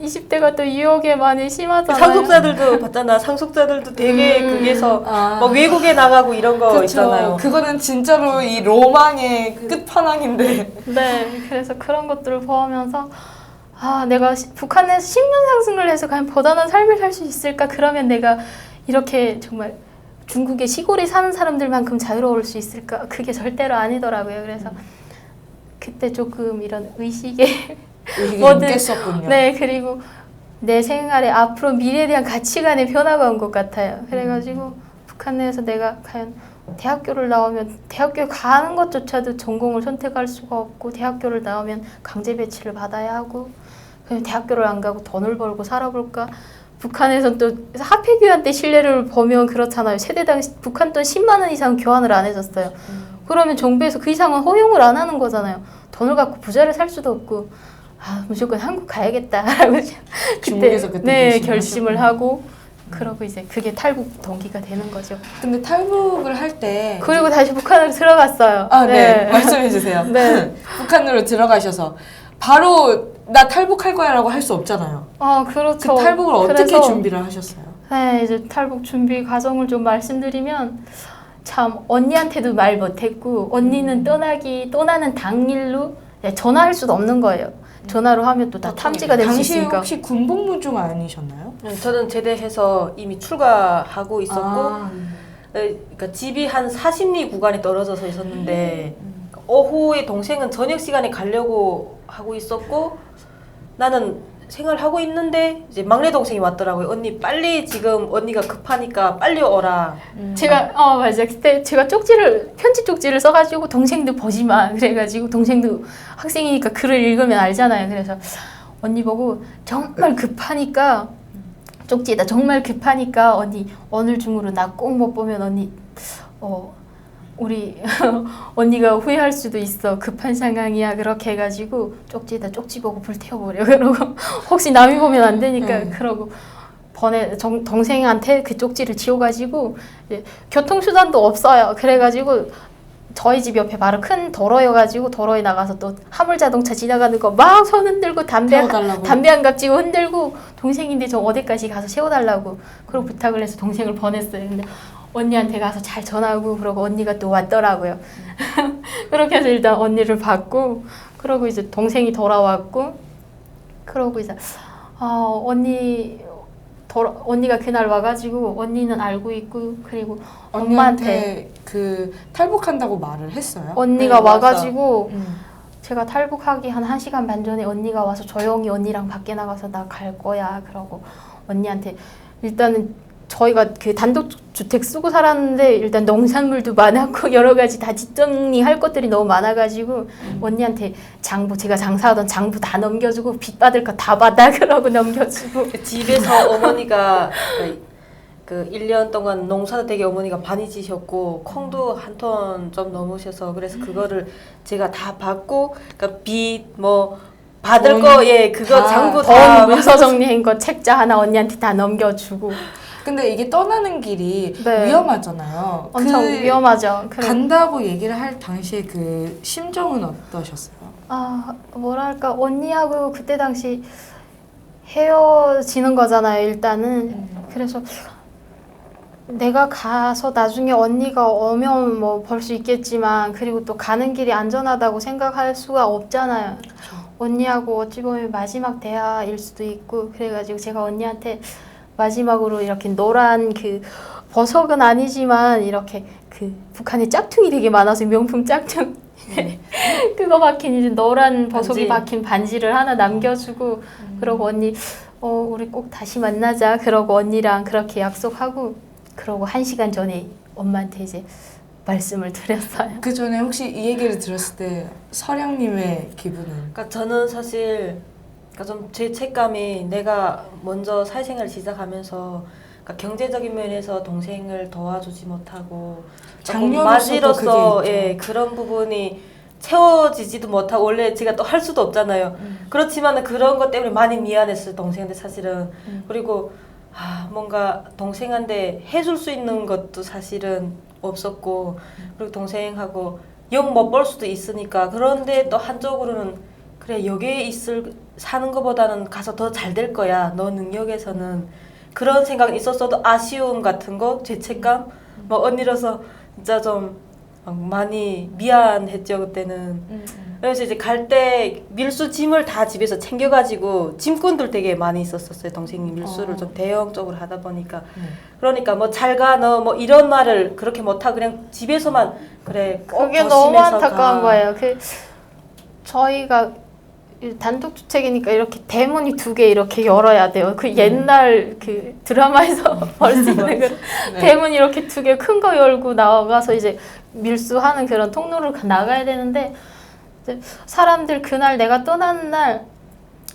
20대가 또 유혹에 많이 심하잖아요. 상속자들도 봤잖아. 상속자들도 되게 거기에서 막 외국에 나가고 이런 거 그쵸. 있잖아요. 그거는 진짜로 이 로망의 끝판왕인데. 네, 그래서 그런 것들을 보면서 내가 북한에서 10년 상승을 해서 과연 보다는 삶을 살 수 있을까? 그러면 내가 이렇게 정말 중국의 시골에 사는 사람들만큼 자유로울 수 있을까? 그게 절대로 아니더라고요. 그래서 그때 조금 이런 의식에 깼었군요. 네, 그리고 내 생활에 앞으로 미래에 대한 가치관의 변화가 온 것 같아요. 그래가지고 북한 내에서 내가 과연 대학교를 나오면 대학교에 가는 것조차도 전공을 선택할 수가 없고 대학교를 나오면 강제 배치를 받아야 하고 그냥 대학교를 안 가고 돈을 벌고 살아볼까? 북한에선 또 하폐교환 때 신뢰를 보면 그렇잖아요. 세대당 북한 돈 10만 원 이상 교환을 안 해줬어요. 그러면 정부에서 그 이상은 허용을 안 하는 거잖아요. 돈을 갖고 부자를 살 수도 없고 무조건 한국 가야겠다라고 중국에서 그때 네, 결심을 결심을 하고 그러고 이제 그게 탈북 동기가 되는 거죠. 근데 탈북을 할 때 그리고 다시 북한으로 들어갔어요. 네. 말씀해 주세요. 네. 북한으로 들어가셔서 바로 나 탈북할 거야라고 할 수 없잖아요. 그렇죠. 그 탈북을 어떻게 그래서 준비를 하셨어요? 네, 이제 탈북 준비 과정을 좀 말씀드리면 참 언니한테도 말 못했고 언니는 떠나는 당일로 전화할 수도 없는 거예요. 전화로 하면 또 다 탐지가 될 수 당시에 있으니까. 혹시 군복무 중 아니셨나요? 저는 제대해서 이미 출가하고 있었고 그러니까 집이 한 40리 구간에 떨어져서 있었는데 오후에 동생은 저녁 시간에 가려고 하고 있었고 나는 생활하고 있는데 이제 막내 동생이 왔더라고요. 언니 빨리 지금 언니가 급하니까 빨리 오라. 제가 맞아 그때 제가 편지 쪽지를 써가지고 동생도 보지 마 그래가지고 동생도 학생이니까 글을 읽으면 알잖아요. 그래서 언니 보고 정말 급하니까 쪽지에다 정말 급하니까 언니 오늘 중으로 나 꼭 못 보면 언니 우리 언니가 후회할 수도 있어. 급한 상황이야. 그렇게 해가지고 쪽지에다 쪽지 보고 불태워버려. 그러고 혹시 남이 보면 안 되니까 그러고 동생한테 그 쪽지를 지워가지고 교통수단도 없어요. 그래가지고 저희 집 옆에 바로 큰 도로여가지고 도로에 나가서 또 화물자동차 지나가는 거 막 손 흔들고 담배 한 갑 쥐고 흔들고 동생인데 저 어디까지 가서 세워달라고 그러고 부탁을 해서 동생을 보냈어요. 근데 언니한테 가서 잘 전화하고 그러고 언니가 또 왔더라고요. 그렇게 해서 일단 언니를 받고 그러고 이제 동생이 돌아왔고 그러고 이제 언니가 그날 와가지고 언니는 알고 있고 그리고 엄마한테 그 탈북한다고 말을 했어요? 언니가 네, 와가지고 제가 탈북하기 한 1시간 반 전에 언니가 와서 조용히 언니랑 밖에 나가서 나 갈 거야 그러고 언니한테 일단은 저희가 그 단독주택 쓰고 살았는데 일단 농산물도 많았고 여러 가지 다 뒷정리할 것들이 너무 많아가지고 언니한테 제가 장사하던 장부 다 넘겨주고 빚 받을 거 다 받아 그러고 넘겨주고 집에서 어머니가 그 1년 동안 농사도 되게 어머니가 많이 지셨고 콩도 한 톤 좀 넘으셔서 그래서 그거를 제가 다 받고 그러니까 빚 뭐 받을 거 그거 장부 다 돈 문서 정리한 거 책자 하나 언니한테 다 넘겨주고 근데 이게 떠나는 길이 네. 위험하잖아요. 엄청 위험하죠. 간다고 얘기를 할 당시에 그 심정은 어떠셨어요? 뭐랄까 언니하고 그때 당시 헤어지는 거잖아요. 일단은 그래서 내가 가서 나중에 언니가 오면 뭐 볼 수 있겠지만 그리고 또 가는 길이 안전하다고 생각할 수가 없잖아요. 언니하고 어찌 보면 마지막 대화일 수도 있고 그래가지고 제가 언니한테 마지막으로 이렇게 노란 그 버섯은 아니지만 이렇게 그 북한에 짝퉁이 되게 많아서 명품 짝퉁 그거 박힌 이제 노란 버섯이 박힌 반지를 하나 남겨주고 그러고 언니 우리 꼭 다시 만나자 그러고 언니랑 그렇게 약속하고 그러고 1시간 전에 엄마한테 이제 말씀을 드렸어요. 그 전에 혹시 이 얘기를 들었을 때 서량님의 기분은? 그러니까 저는 사실 좀 죄책감이 내가 먼저 사회생활을 시작하면서 그러니까 경제적인 면에서 동생을 도와주지 못하고 장녀로서 그런 부분이 채워지지도 못하고 원래 제가 또 할 수도 없잖아요. 그렇지만 그런 것 때문에 많이 미안했어요 동생한테 사실은. 그리고 뭔가 동생한테 해줄 수 있는 것도 사실은 없었고 그리고 동생하고 영 못 벌 수도 있으니까 그런데 또 한쪽으로는 그래 여기에 사는 것보다는 가서 더 잘 될 거야 너 능력에서는 그런 생각이 있었어도 아쉬움 같은 거 죄책감 뭐 언니로서 진짜 좀 많이 미안했죠 그때는. 그래서 이제 갈 때 밀수 짐을 다 집에서 챙겨가지고 짐꾼들 되게 많이 있었어요. 동생이 밀수를 좀 대형적으로 하다 보니까 그러니까 뭐 잘 가 너 뭐 이런 말을 그렇게 못하고 그냥 집에서만 그래 꼭 그게 조심해서 너무 안타까운 가. 거예요. 저희가 단독주택이니까 이렇게 대문이 2개 이렇게 열어야 돼요. 그 옛날 그 드라마에서 볼 수 있는 그 대문 이렇게 2개 큰 거 열고 나가서 이제 밀수하는 그런 통로를 나가야 되는데 이제 사람들 그날 내가 떠나는 날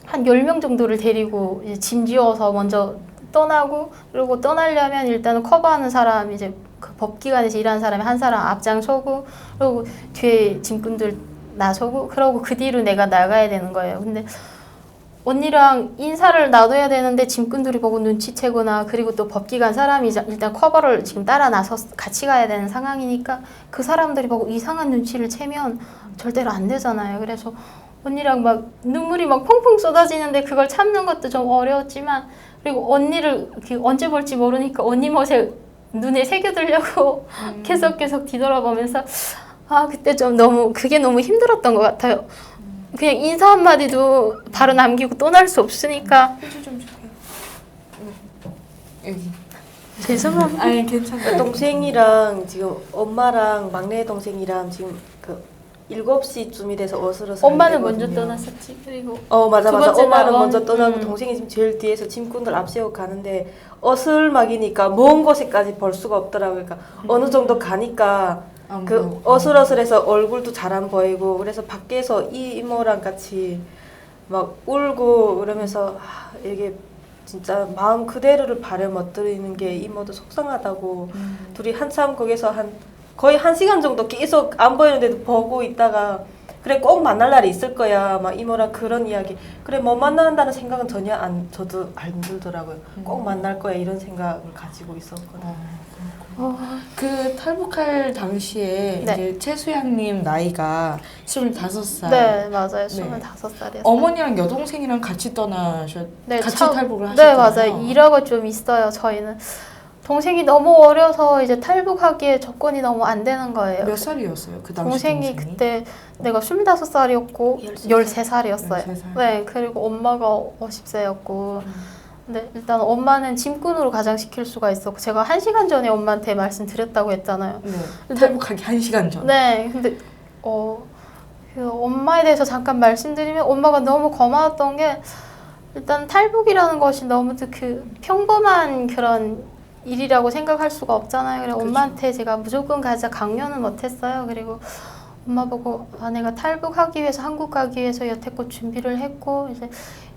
한 10명 정도를 데리고 이제 짐지어서 먼저 떠나고, 그리고 떠나려면 일단은 커버하는 사람, 이제 그 법기관에서 일하는 사람이 한 사람 앞장서고, 그리고 뒤에 짐꾼들 나서고, 그러고 그 뒤로 내가 나가야 되는 거예요. 근데 언니랑 인사를 놔둬야 되는데 짐꾼들이 보고 눈치채거나, 그리고 또 법기관 사람이 일단 커버를 지금 따라 나서 같이 가야 되는 상황이니까 그 사람들이 보고 이상한 눈치를 채면 절대로 안 되잖아요. 그래서 언니랑 막 눈물이 막 펑펑 쏟아지는데 그걸 참는 것도 좀 어려웠지만, 그리고 언니를 언제 볼지 모르니까 언니 멋에 눈에 새겨두려고 계속 뒤돌아보면서 그때 좀 그게 너무 힘들었던 것 같아요. 그냥 인사 한마디도 바로 남기고 떠날 수 없으니까. 휴지 좀 주세요. 여기. 죄송합니다. 아니 괜찮아요. 동생이랑 지금 엄마랑 막내 동생이랑 지금 그 7시쯤이 돼서 어슬어슬. 엄마는 먼저 떠났었지. 그리고 맞아. 두 번째 엄마는 날은, 먼저 떠나고 동생이 지금 제일 뒤에서 짐꾼들 앞세우고 가는데 어슬막이니까 먼 곳에까지 볼 수가 없더라고요. 그러니까 어느 정도 가니까 그 어슬어슬해서 얼굴도 잘 안 보이고, 그래서 밖에서 이모랑 같이 막 울고 그러면서 이게 진짜 마음 그대로를 발에 못 들이는 게 이모도 속상하다고. 둘이 한참 거기서 거의 1시간 정도 계속 안 보이는데도 보고 있다가, 그래 꼭 만날 날이 있을 거야 막 이모랑 그런 이야기. 그래 못 만난다는 생각은 전혀 저도 안 들더라고요. 꼭 만날 거야 이런 생각을 가지고 있었거든요. 그 탈북할 당시에 네. 이제 최수양님 나이가 25살. 네, 맞아요. 25살이었어요. 어머니랑 여동생이랑 같이 네, 같이 참- 탈북을 네, 하셨잖아요. 맞아요. 일하고 좀 있어요. 저희는 동생이 너무 어려서 이제 탈북하기에 조건이 너무 안 되는 거예요. 몇 살이었어요? 그 당시 동생이 그때 내가 25살이었고 13살이었어요. 13살. 네, 그리고 엄마가 50세였고. 근데 일단 엄마는 짐꾼으로 가장시킬 수가 있었고, 제가 1시간 전에 엄마한테 말씀드렸다고 했잖아요. 네. 탈북하기 1시간 전. 네, 근데 그 엄마에 대해서 잠깐 말씀드리면, 엄마가 너무 고마웠던 게, 일단 탈북이라는 것이 너무 그 평범한 그런 일이라고 생각할 수가 없잖아요. 그래서 그렇죠. 엄마한테 제가 무조건 가자 강요는 못했어요. 그리고 엄마 보고 내가 탈북하기 위해서, 한국 가기 위해서 여태껏 준비를 했고, 이제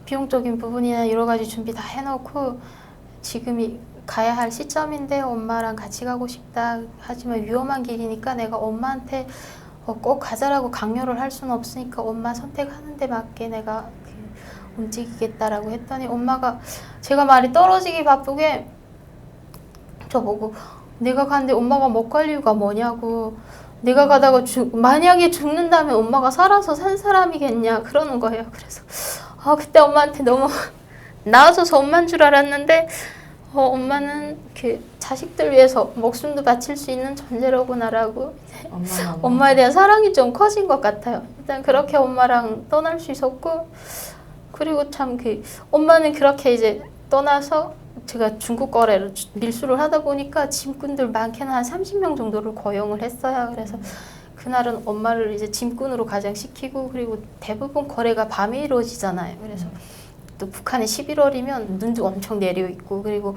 비용적인 부분이나 여러 가지 준비 다 해놓고 지금이 가야 할 시점인데 엄마랑 같이 가고 싶다. 하지만 위험한 길이니까 내가 엄마한테 꼭 가자라고 강요를 할 수는 없으니까 엄마 선택하는 데 맞게 내가 움직이겠다라고 했더니, 엄마가 제가 말이 떨어지기 바쁘게 저보고 내가 가는데 엄마가 못 갈 이유가 뭐냐고, 내가 가다가 만약에 죽는다면 엄마가 살아서 산 사람이겠냐 그러는 거예요. 그래서 그때 엄마한테 너무 나아져서 엄마인 줄 알았는데, 엄마는 그 자식들 위해서 목숨도 바칠 수 있는 존재로구나라고 엄마에 대한 사랑이 좀 커진 것 같아요. 일단 그렇게 엄마랑 떠날 수 있었고, 그리고 참 엄마는 그렇게 이제 떠나서 제가 중국 거래를 밀수를 하다 보니까 짐꾼들 많게는 한 30명 정도를 고용을 했어요. 그래서 그날은 엄마를 이제 짐꾼으로 가장시키고, 그리고 대부분 거래가 밤에 이루어지잖아요. 그래서 또 북한에 11월이면 눈도 엄청 내려 있고, 그리고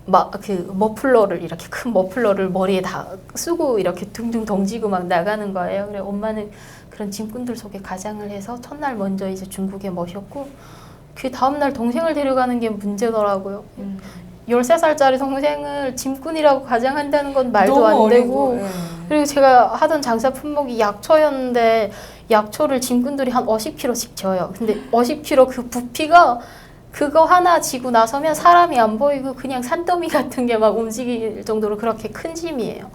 막 머플러를 이렇게 큰 머플러를 머리에 다 쓰고 이렇게 둥둥 덩지고 막 나가는 거예요. 그래 엄마는 그런 짐꾼들 속에 가장을 해서 첫날 먼저 이제 중국에 모셨고, 그 다음날 동생을 데려가는 게 문제더라고요. 13살짜리 동생을 짐꾼이라고 가장한다는 건 말도 안 되고, 그리고 제가 하던 장사 품목이 약초였는데 약초를 짐꾼들이 한 50kg씩 져요. 근데 50kg 그 부피가 그거 하나 지고 나서면 사람이 안 보이고 그냥 산더미 같은 게 막 움직일 정도로 그렇게 큰 짐이에요.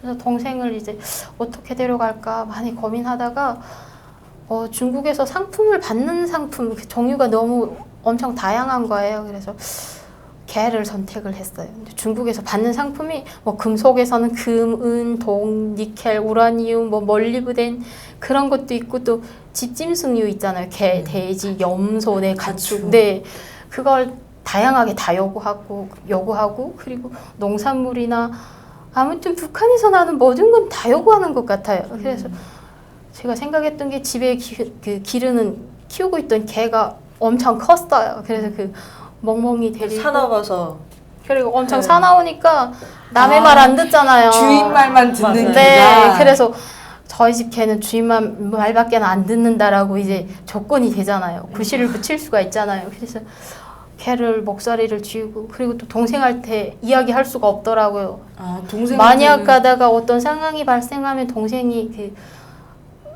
그래서 동생을 이제 어떻게 데려갈까 많이 고민하다가 중국에서 상품을 받는 상품 그 종류가 너무 엄청 다양한 거예요. 그래서 개를 선택을 했어요. 근데 중국에서 받는 상품이 뭐 금속에서는 금, 은, 동, 니켈, 우라늄, 뭐 molybden 그런 것도 있고, 또 집짐승류 있잖아요. 개, 돼지, 염소, 가축. 네, 그걸 다양하게 다 요구하고, 그리고 농산물이나 아무튼 북한에서 나는 모든 건 다 요구하는 것 같아요. 그래서 제가 생각했던 게, 집에 기르는 키우고 있던 개가 엄청 컸어요. 그래서 멍멍이 데리고 사나워서. 그리고 엄청 사나우니까 남의 말 안 듣잖아요. 주인 말만 듣는 맞아요. 네, 개가. 그래서 저희 집 개는 주인만 말밖에 안 듣는다라고 이제 조건이 되잖아요. 구실을 붙일 수가 있잖아요. 그래서 개를 목소리를 쥐고 그리고 또 동생한테 이야기할 수가 없더라고요. 아, 동생 만약 가다가 어떤 상황이 발생하면 동생이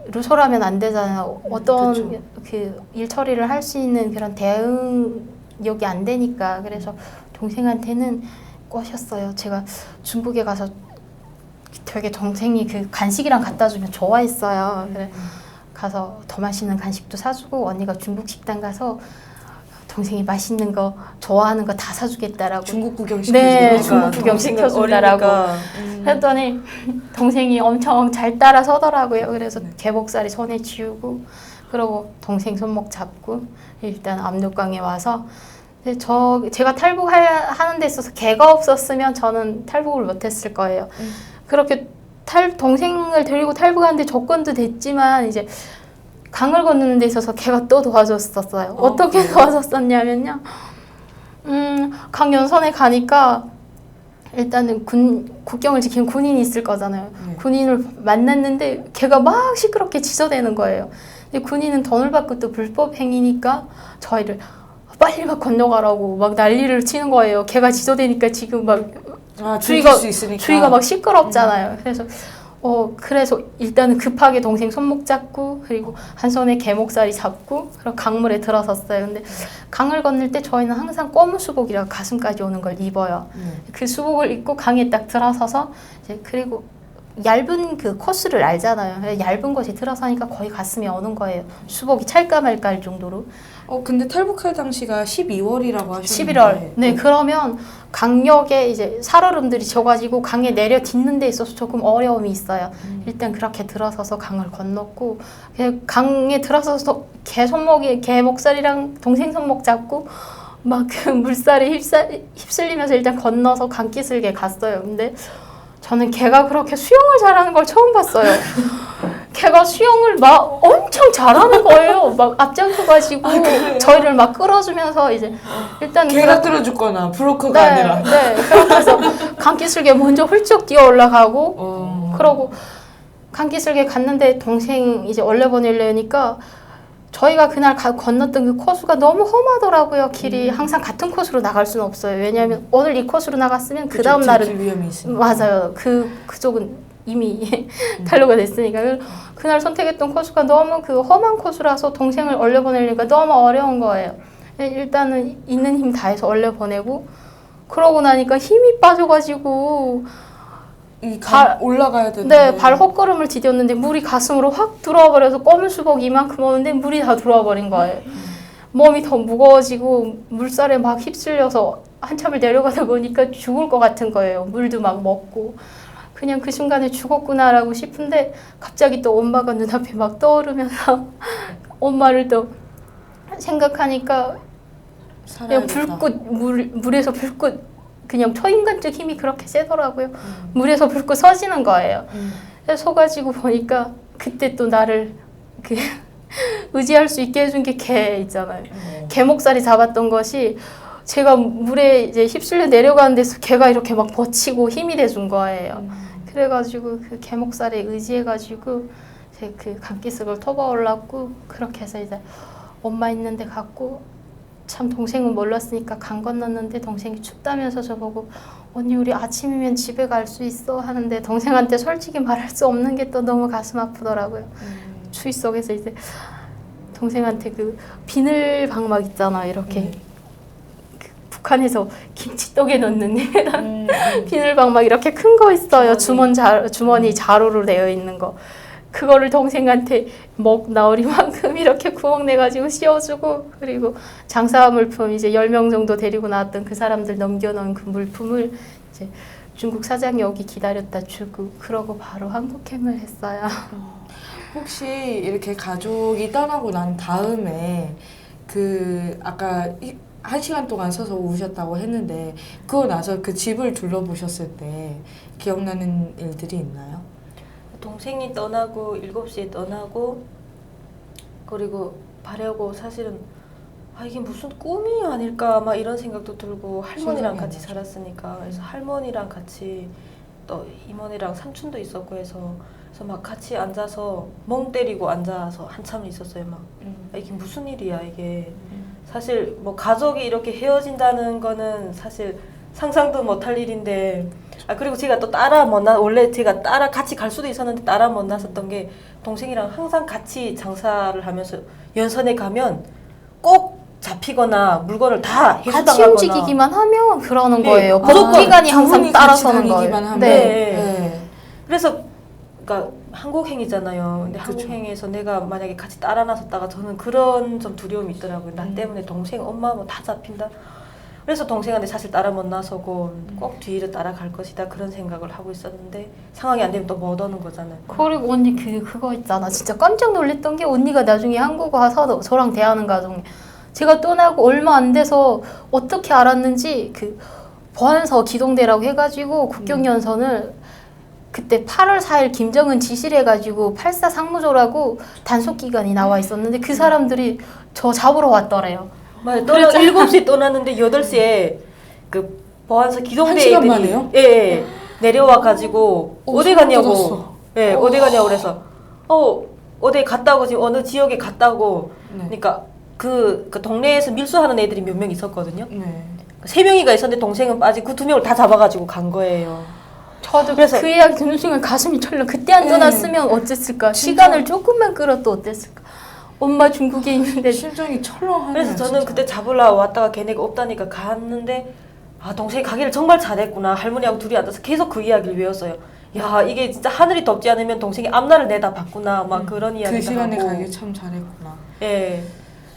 루소라면 안 되잖아요. 어떤 그쵸. 그 일 처리를 할 수 있는 그런 대응력이 안 되니까 그래서 동생한테는 꼬셨어요. 제가 중국에 가서 되게 동생이 그 간식이랑 갖다 주면 좋아했어요. 그래 가서 더 맛있는 간식도 사주고 언니가 중국 식당 가서 동생이 맛있는 거 좋아하는 거 다 사주겠다라고. 중국 구경 네, 시켜주니까. 중국 구경 시켜준다라고. 했더니 동생이 엄청 잘 따라서더라고요. 그래서 개복살이 손에 쥐우고 그러고 동생 손목 잡고 일단 압록강에 와서 근데 제가 탈북하는 데 있어서 개가 없었으면 저는 탈북을 못했을 거예요. 그렇게 동생을 데리고 탈북하는데 조건도 됐지만 이제 강을 건너는 데 있어서 걔가 또 도와줬었어요. 어떻게 그래요? 도와줬었냐면요. 강 연선에 가니까 일단은 국경을 지키는 군인이 있을 거잖아요. 네. 군인을 만났는데 걔가 막 시끄럽게 지저대는 거예요. 근데 군인은 돈을 받고 또 불법 행위니까 저희를 빨리 막 건너가라고 막 난리를 치는 거예요. 걔가 지저대니까 지금 막 주의가 수 있으니까. 주위가 막 시끄럽잖아요. 그래서 일단은 급하게 동생 손목 잡고 그리고 한 손에 개목살이 잡고 그리고 강물에 들어섰어요. 근데 강을 건널 때 저희는 항상 검은 수복이라 가슴까지 오는 걸 입어요. 그 수복을 입고 강에 딱 들어서서 이제 그리고 얇은 그 코스를 알잖아요. 얇은 곳에 들어서니까 거의 가슴이 오는 거예요. 수복이 찰까 말까 할 정도로. 근데 탈북할 당시가 12월이라고 하셨는데. 11월. 네, 그러면 강역에 이제 살얼음들이 져가지고 강에 내려 딛는 데 있어서 조금 어려움이 있어요. 일단 그렇게 들어서서 강을 건넜고, 강에 들어서서 개 목살이랑 동생 손목 잡고, 막 그 물살에 휩쓸리면서 일단 건너서 강기슭에 갔어요. 근데 저는 걔가 그렇게 수영을 잘하는 걸 처음 봤어요. 걔가 수영을 막 엄청 잘하는 거예요. 막 앞장서가지고 저희를 막 끌어주면서 이제 일단 걔가 끌어줬거나 브로커가 아니라. 네. 그래서 강기슭에 먼저 훌쩍 뛰어 올라가고 그러고 강기슭에 갔는데 동생 이제 원래 보내려니까 저희가 그날 건넜던 그 코스가 너무 험하더라고요. 길이 항상 같은 코스로 나갈 수는 없어요. 왜냐하면 오늘 이 코스로 나갔으면 그 다음 날은 위험이 있으니까. 맞아요. 그쪽은 이미 탈로가 됐으니까 그날 선택했던 코스가 너무 그 험한 코스라서 동생을 얼려 보내려니까 너무 어려운 거예요. 일단은 있는 힘 다해서 얼려 보내고 그러고 나니까 힘이 빠져가지고 올라가야 되는데. 네, 발 헛걸음을 디뎠는데 물이 가슴으로 확 들어와 버려서 검은 수복 이만큼 오는데 물이 다 들어와 버린 거예요. 몸이 더 무거워지고 물살에 막 휩쓸려서 한참을 내려가다 보니까 죽을 것 같은 거예요. 물도 막 먹고. 그냥 그 순간에 죽었구나라고 싶은데 갑자기 또 엄마가 눈앞에 막 떠오르면서 엄마를 또 생각하니까 그냥 물에서 불꽃 그냥 초인간적 힘이 그렇게 세더라고요. 물에서 불꽃 서지는 거예요. 그래서 서가지고 보니까 그때 또 나를 의지할 수 있게 해준 게 개 있잖아요. 개 목살이 잡았던 것이 제가 물에 이제 휩쓸려 내려가는 데서 개가 이렇게 막 버치고 힘이 돼준 거예요. 그래가지고 그 개 목살에 의지해가지고 제 그 강기슭을 터버 올랐고 그렇게 해서 이제 엄마 있는데 갔고 참 동생은 몰랐으니까 강 건넜는데 동생이 춥다면서 저보고 언니 우리 아침이면 집에 갈 수 있어 하는데 동생한테 솔직히 말할 수 없는 게 또 너무 가슴 아프더라고요. 추위 속에서 이제 동생한테 그 비늘 방막 있잖아 이렇게 북한에서 김치떡에 넣는 비늘방 막 이렇게 큰 거 있어요. 주머니 자루로 되어 있는 거. 그거를 동생한테 나오리만큼 이렇게 구멍 내가지고 씌워주고 그리고 장사 물품 이제 10명 정도 데리고 나왔던 그 사람들 넘겨놓은 그 물품을 이제 중국 사장이 여기 기다렸다 주고 그러고 바로 한국행을 했어요. 혹시 이렇게 가족이 떠나고 난 다음에 아까 1시간 동안 서서 우셨다고 했는데 그거 나서 그 집을 둘러보셨을 때 기억나는 일들이 있나요? 동생이 떠나고 7시에 떠나고 그리고 바래고 사실은 이게 무슨 꿈이 아닐까 막 이런 생각도 들고 할머니랑 같이 살았으니까 그래서 할머니랑 같이 또 이모네랑 삼촌도 있었고 해서 그래서 막 같이 앉아서 멍 때리고 앉아서 한참 있었어요. 막 아, 이게 무슨 일이야 이게. 사실 뭐 가족이 이렇게 헤어진다는 거는 사실 상상도 못할 일인데 아 그리고 제가 또 따라 만나 원래 제가 따라 같이 갈 수도 있었는데 따라 만났었던 게 동생이랑 항상 같이 장사를 하면서 연선에 가면 꼭 잡히거나 물건을 다 같이 회수당하거나 움직이기만 하면 그러는 네, 거예요. 무조건 기간이 두 항상 분이 따라서는 같이 다니기만 거예요. 하면. 네. 네. 그래서 그러니까 한국행이잖아요. 근데 그쵸. 한국행에서 내가 만약에 같이 따라 나섰다가 저는 그런 좀 두려움이 있더라고요. 나 때문에 동생, 엄마 뭐 다 잡힌다. 그래서 동생한테 사실 따라 못 나서고 꼭 뒤를 따라갈 것이다 그런 생각을 하고 있었는데 상황이 안 되면 또 못 오는 거잖아요. 그리고 언니 그거 있잖아. 진짜 깜짝 놀랐던 게 언니가 나중에 한국 와서 저랑 대하는 과정에 제가 떠나고 얼마 안 돼서 어떻게 알았는지 그 보안서 기동대라고 해가지고 국경연선을 그때 8월 4일 김정은 지시를 해가지고 84 상무조라고 단속기간이 나와 있었는데 그 사람들이 저 잡으러 왔더래요. 맞아요. 7시에 떠났는데 8시에 그 보안사 기동대 한 시간 애들이 만에요? 예, 예. 내려와가지고 어디 소름 가냐고 돋았어. 예, 어디 가냐고 그래서 어디 갔다고 지금 어느 지역에 갔다고 네. 그러니까 그 동네에서 밀수하는 애들이 몇 명 있었거든요. 네. 3명이가 있었는데 동생은 빠지고 그 2명을 다 잡아가지고 간 거예요. 저도 그래서- 그 이야기 듣는 순간 가슴이 철렁. 그때 안 네. 떠났으면 어땠을까? 시간을 조금만 끌어도 어땠을까? 엄마 중국에 있는데 심정이 철렁하네요. 그래서 저는 진짜. 그때 잡으러 왔다가 걔네가 없다니까 갔는데 아 동생이 가기를 정말 잘했구나. 할머니하고 둘이 앉아서 계속 그 이야기를 외웠어요. 야 이게 진짜 하늘이 덥지 않으면 동생이 앞날을 내다 봤구나. 막 그런 이야기도 그 시간에 하고. 가길 참 잘했구나. 예.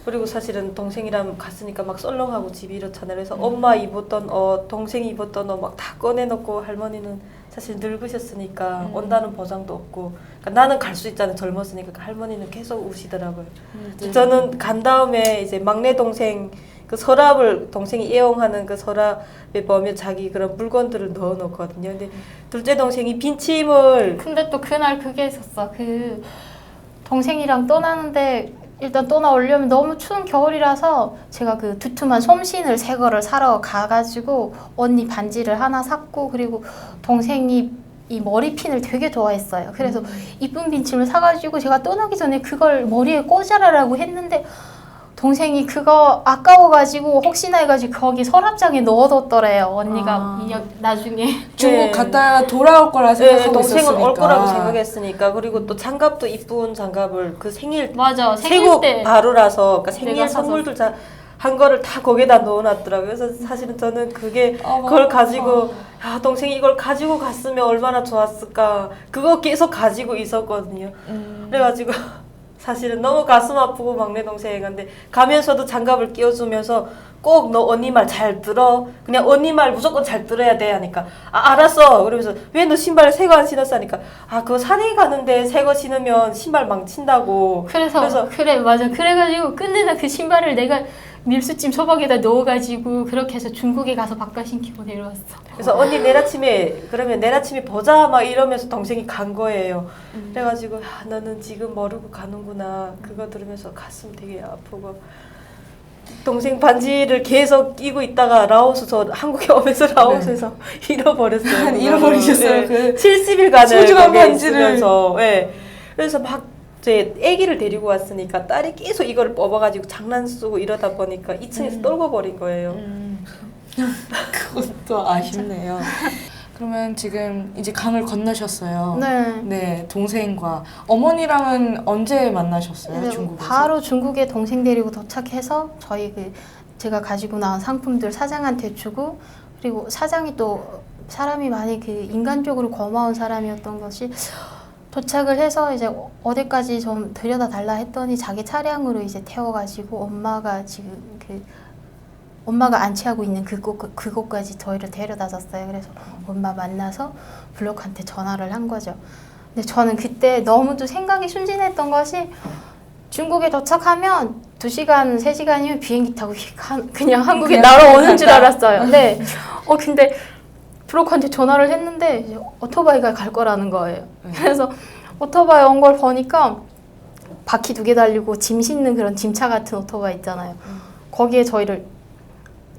그리고 사실은 동생이랑 갔으니까 막 썰렁하고 집이 이렇잖아요. 그래서 엄마 입었던 옷, 동생이 입었던 옷 막 다 꺼내놓고 할머니는 사실 늙으셨으니까 온다는 보장도 없고 그러니까 나는 갈 수 있잖아요. 젊었으니까 그러니까 할머니는 계속 우시더라고요. 저는 간 다음에 이제 막내 동생 그 서랍을 동생이 애용하는 그 서랍에 보면 자기 그런 물건들을 넣어놓거든요. 근데 둘째 동생이 빈 침을 근데 또 그날 그게 있었어. 그 동생이랑 떠나는데 일단 떠나오려면 너무 추운 겨울이라서 제가 그 두툼한 솜신을 새 거를 사러 가가지고 언니 반지를 하나 샀고 그리고 동생이 이 머리핀을 되게 좋아했어요. 그래서 이쁜 빈침을 사가지고 제가 떠나기 전에 그걸 머리에 꽂아라라고 했는데 동생이 그거 아까워가지고 혹시나 해가지고 거기 서랍장에 넣어뒀더래요. 언니가 나중에 중국 네. 갔다가 돌아올 거라 생각하고 동생은 있었으니까. 올 거라고 생각했으니까 그리고 또 장갑도 이쁜 장갑을 그 생일 맞아 생일 세국 때 바로라서 그러니까 생일 내가 사서. 선물들 한 거를 다 거기다 넣어놨더라고요. 그래서 사실은 저는 그게 그걸 가지고 야 동생이 이걸 가지고 갔으면 얼마나 좋았을까 그거 계속 가지고 있었거든요. 그래가지고 사실은 너무 가슴 아프고 막내 동생한테 가면서도 장갑을 끼워주면서 꼭 너 언니 말 잘 들어 그냥 언니 말 무조건 잘 들어야 돼 하니까 아 알았어 그러면서 왜 너 신발 새 거 안 신었어 하니까 아 그거 산에 가는데 새 거 신으면 신발 망친다고 그래서 그래 맞아 그래가지고 끝내나 그 신발을 내가 밀수찜 소박에다 넣어가지고 그렇게 해서 중국에 가서 바꿔 신기고 내려왔어. 그래서 언니 내일 아침에 그러면 내일 아침에 보자 막 이러면서 동생이 간 거예요. 그래가지고 야, 너는 지금 모르고 가는구나 그거 들으면서 가슴 되게 아프고 동생 반지를 계속 끼고 있다가 라오스 저 한국에 오면서 라오스에서 잃어버렸어요. 잃어버리셨어요. 그 70일간을 소중한 거기에 반지를. 있으면서 예. 그래서 막 제 아기를 데리고 왔으니까 딸이 계속 이거를 뽑아가지고 장난 쓰고 이러다 보니까 2층에서 떨궈 버린 거예요. 그것도 아쉽네요. 그러면 지금 이제 강을 건너셨어요. 네. 네, 동생과 어머니랑은 언제 만나셨어요? 이제 중국에서? 바로 중국에 동생 데리고 도착해서 저희 그 제가 가지고 나온 상품들 사장한테 주고 그리고 사장이 또 사람이 많이 그 인간적으로 고마운 사람이었던 것이 도착을 해서 이제 어디까지 좀 들여다 달라 했더니 자기 차량으로 이제 태워가지고 엄마가 지금 엄마가 안치하고 있는 그곳까지 저희를 데려다 줬어요. 그래서 엄마 만나서 블록한테 전화를 한 거죠. 근데 저는 그때 너무도 생각이 순진했던 것이 중국에 도착하면 2시간, 3시간이면 비행기 타고 그냥 한국에 날아오는 줄 알았어요. 네. 근데 블록한테 전화를 했는데 이제 오토바이가 갈 거라는 거예요. 그래서 오토바이 온 걸 보니까 바퀴 2개 달리고 짐 싣는 그런 짐차 같은 오토바이 있잖아요. 거기에 저희를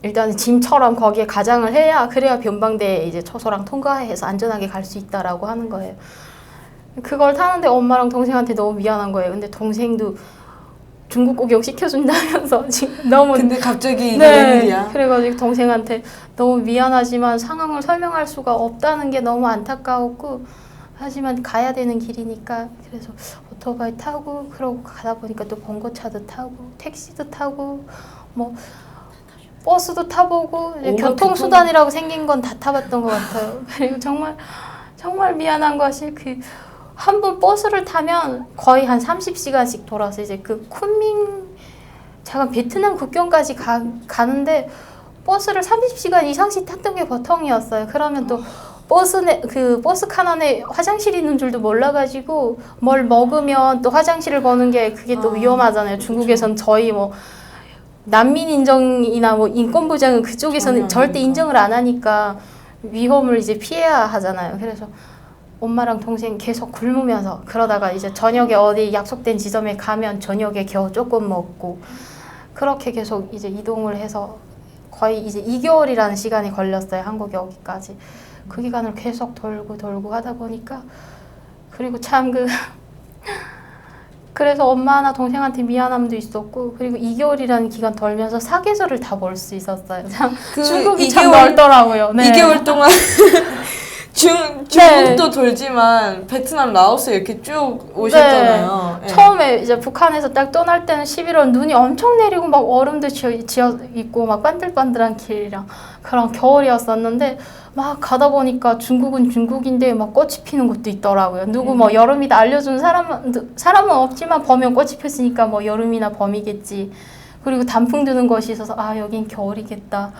일단 짐처럼 거기에 가장을 해야 그래야 변방대에 이제 초소랑 통과해서 안전하게 갈 수 있다라고 하는 거예요. 그걸 타는데 엄마랑 동생한테 너무 미안한 거예요. 근데 동생도 중국 구경 시켜준다면서 지금 너무 근데 갑자기 이게 네, 웬일이야? 그래가지고 동생한테 너무 미안하지만 상황을 설명할 수가 없다는 게 너무 안타까웠고 하지만 가야 되는 길이니까 그래서 오토바이 타고 그러고 가다 보니까 또 번거차도 타고 택시도 타고 뭐 버스도 타보고 이제 온갖 교통수단이라고 생긴 건 다 타봤던 것 같아요. 그리고 정말 미안한 것이 그 한 번 버스를 타면 거의 한 30시간씩 돌아서 이제 그 쿤밍 잠깐 베트남 국경까지 가는데 버스를 30시간 이상씩 탔던 게 보통이었어요. 그러면 또 그 버스 칸 안에 화장실 있는 줄도 몰라가지고 뭘 먹으면 또 화장실을 거는 게 그게 또 위험하잖아요. 중국에선 저희 뭐 난민 인정이나 뭐 인권 보장은 그쪽에서는 절대 인정을 안 하니까 위험을 이제 피해야 하잖아요. 그래서 엄마랑 동생 계속 굶으면서 그러다가 이제 저녁에 어디 약속된 지점에 가면 저녁에 겨우 조금 먹고 그렇게 계속 이제 이동을 해서 거의 이제 2개월이라는 시간이 걸렸어요. 한국에 오기까지. 그 기간을 계속 돌고 하다 보니까 그리고 참 그래서 엄마나 동생한테 미안함도 있었고 그리고 2개월이라는 기간 돌면서 사계절을 다 볼 수 있었어요. 참 중국이 참 넓더라고요. 네. 2개월 동안 중국도 돌지만 베트남, 라오스 이렇게 쭉 오셨잖아요. 네. 처음에 이제 북한에서 딱 떠날 때는 11월 눈이 엄청 내리고 막 얼음도 지어 있고 막 반들반들한 길이랑 그런 겨울이었었는데 막 가다 보니까 중국은 중국인데 막 꽃이 피는 곳도 있더라고요. 누구 뭐 여름이다 알려준 사람은 없지만 봄에 꽃이 폈으니까 뭐 여름이나 봄이겠지. 그리고 단풍 드는 것이 있어서 아 여긴 겨울이겠다.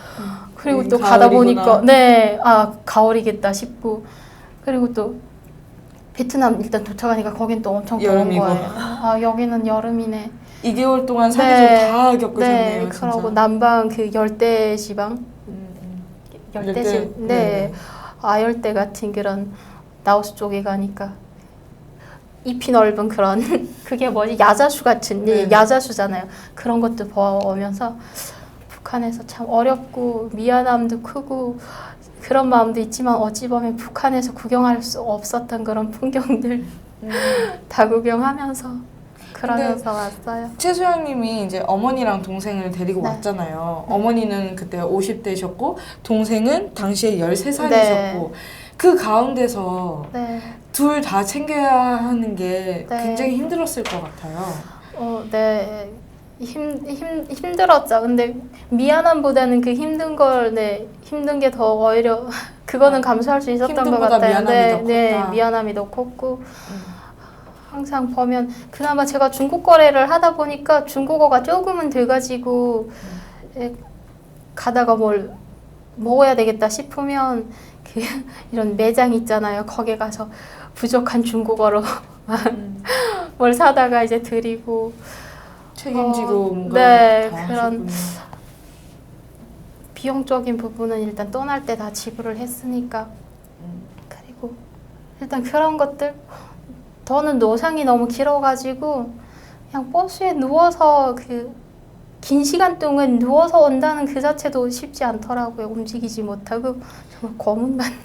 그리고 또 가다 보니까 네, 아 가을이겠다 싶고 그리고 또 베트남 일단 도착하니까 거긴 또 엄청 더운 거예요. 아 여기는 여름이네. 2개월 동안 사계절 다 겪으셨네요. 네, 그러고 남방 그 열대 지방 열대지 네. 아열대 같은 그런 라오스 쪽에 가니까 잎이 넓은 그런 그게 뭐지 야자수 같은 야자수잖아요. 그런 것도 보면서 북한에서 참 어렵고 미안함도 크고 그런 마음도 있지만 어찌 보면 북한에서 구경할 수 없었던 그런 풍경들 다 구경하면서 그러면서 왔어요. 최수영님이 이제 어머니랑 동생을 데리고 네. 왔잖아요. 어머니는 그때 50대셨고 동생은 당시에 13살이셨고 네. 그 가운데서 네. 둘 다 챙겨야 하는 게 네. 굉장히 힘들었을 것 같아요. 네. 힘들었죠. 근데 미안함보다는 그 힘든 게 더 오히려 그거는 감수할 수 있었던 것 힘듦보다 같아요. 미안함이 더 컸다. 미안함이 더 컸고 항상 보면 그나마 제가 중국 거래를 하다 보니까 중국어가 조금은 돼가지고 가다가 뭘 먹어야 되겠다 싶으면 이런 매장 있잖아요. 거기 가서 부족한 중국어로 뭘 사다가 이제 드리고 책임지고 뭔가 네, 다 그런 하셨군요. 비용적인 부분은 일단 떠날 때 다 지불을 했으니까 그리고 일단 그런 것들 저는 노상이 너무 길어가지고 그냥 버스에 누워서 긴 시간 동안 누워서 온다는 그 자체도 쉽지 않더라고요. 움직이지 못하고 정말 고문받는.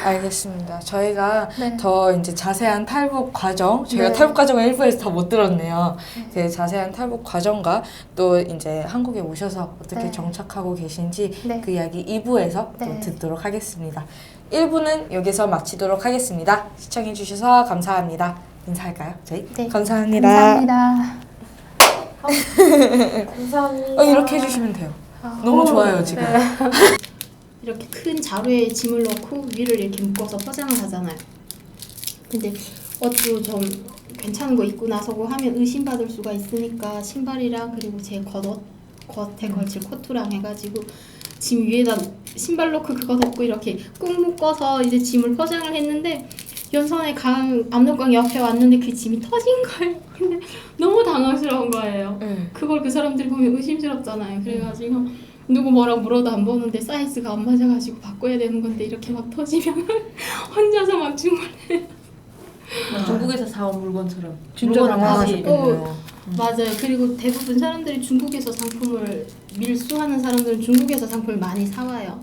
알겠습니다. 저희가 네. 더 이제 자세한 탈북 과정, 저희가 네. 탈북 과정을 1부에서 다 못 들었네요. 그 자세한 탈북 과정과 또 이제 한국에 오셔서 어떻게 네. 정착하고 계신지 네. 그 이야기 2부에서 또 네. 듣도록 하겠습니다. 1부는 여기서 마치도록 하겠습니다. 시청해주셔서 감사합니다. 인사할까요? 저희? 네. 감사합니다. 감사합니다. 감사합니다. 이렇게 해주시면 돼요. 너무 좋아요, 지금. 네. 이렇게 큰 자루에 짐을 넣고 위를 이렇게 묶어서 포장을 하잖아요. 근데 옷도 좀 괜찮은 거 입고 나서고 하면 의심받을 수가 있으니까 신발이랑 그리고 제 겉옷, 겉에 걸칠 코트랑 해가지고 짐 위에다 신발 넣고 그거 덮고 이렇게 꾹 묶어서 이제 짐을 포장을 했는데 연선에 압록강 옆에 왔는데 그 짐이 터진 거예요. 근데 너무 당황스러운 거예요. 그걸 그 사람들이 보면 의심스럽잖아요. 그래가지고 누구 뭐라 물어도 안 보는데 사이즈가 안 맞아가지고 바꿔야 되는 건데 이렇게 막 터지면 혼자서 막 주문해. 중국에서 사온 물건처럼 진짜 물건을 다시 당황하셨겠네요. 맞아요. 그리고 대부분 사람들이 중국에서 상품을 밀수하는 사람들은 중국에서 상품을 많이 사와요.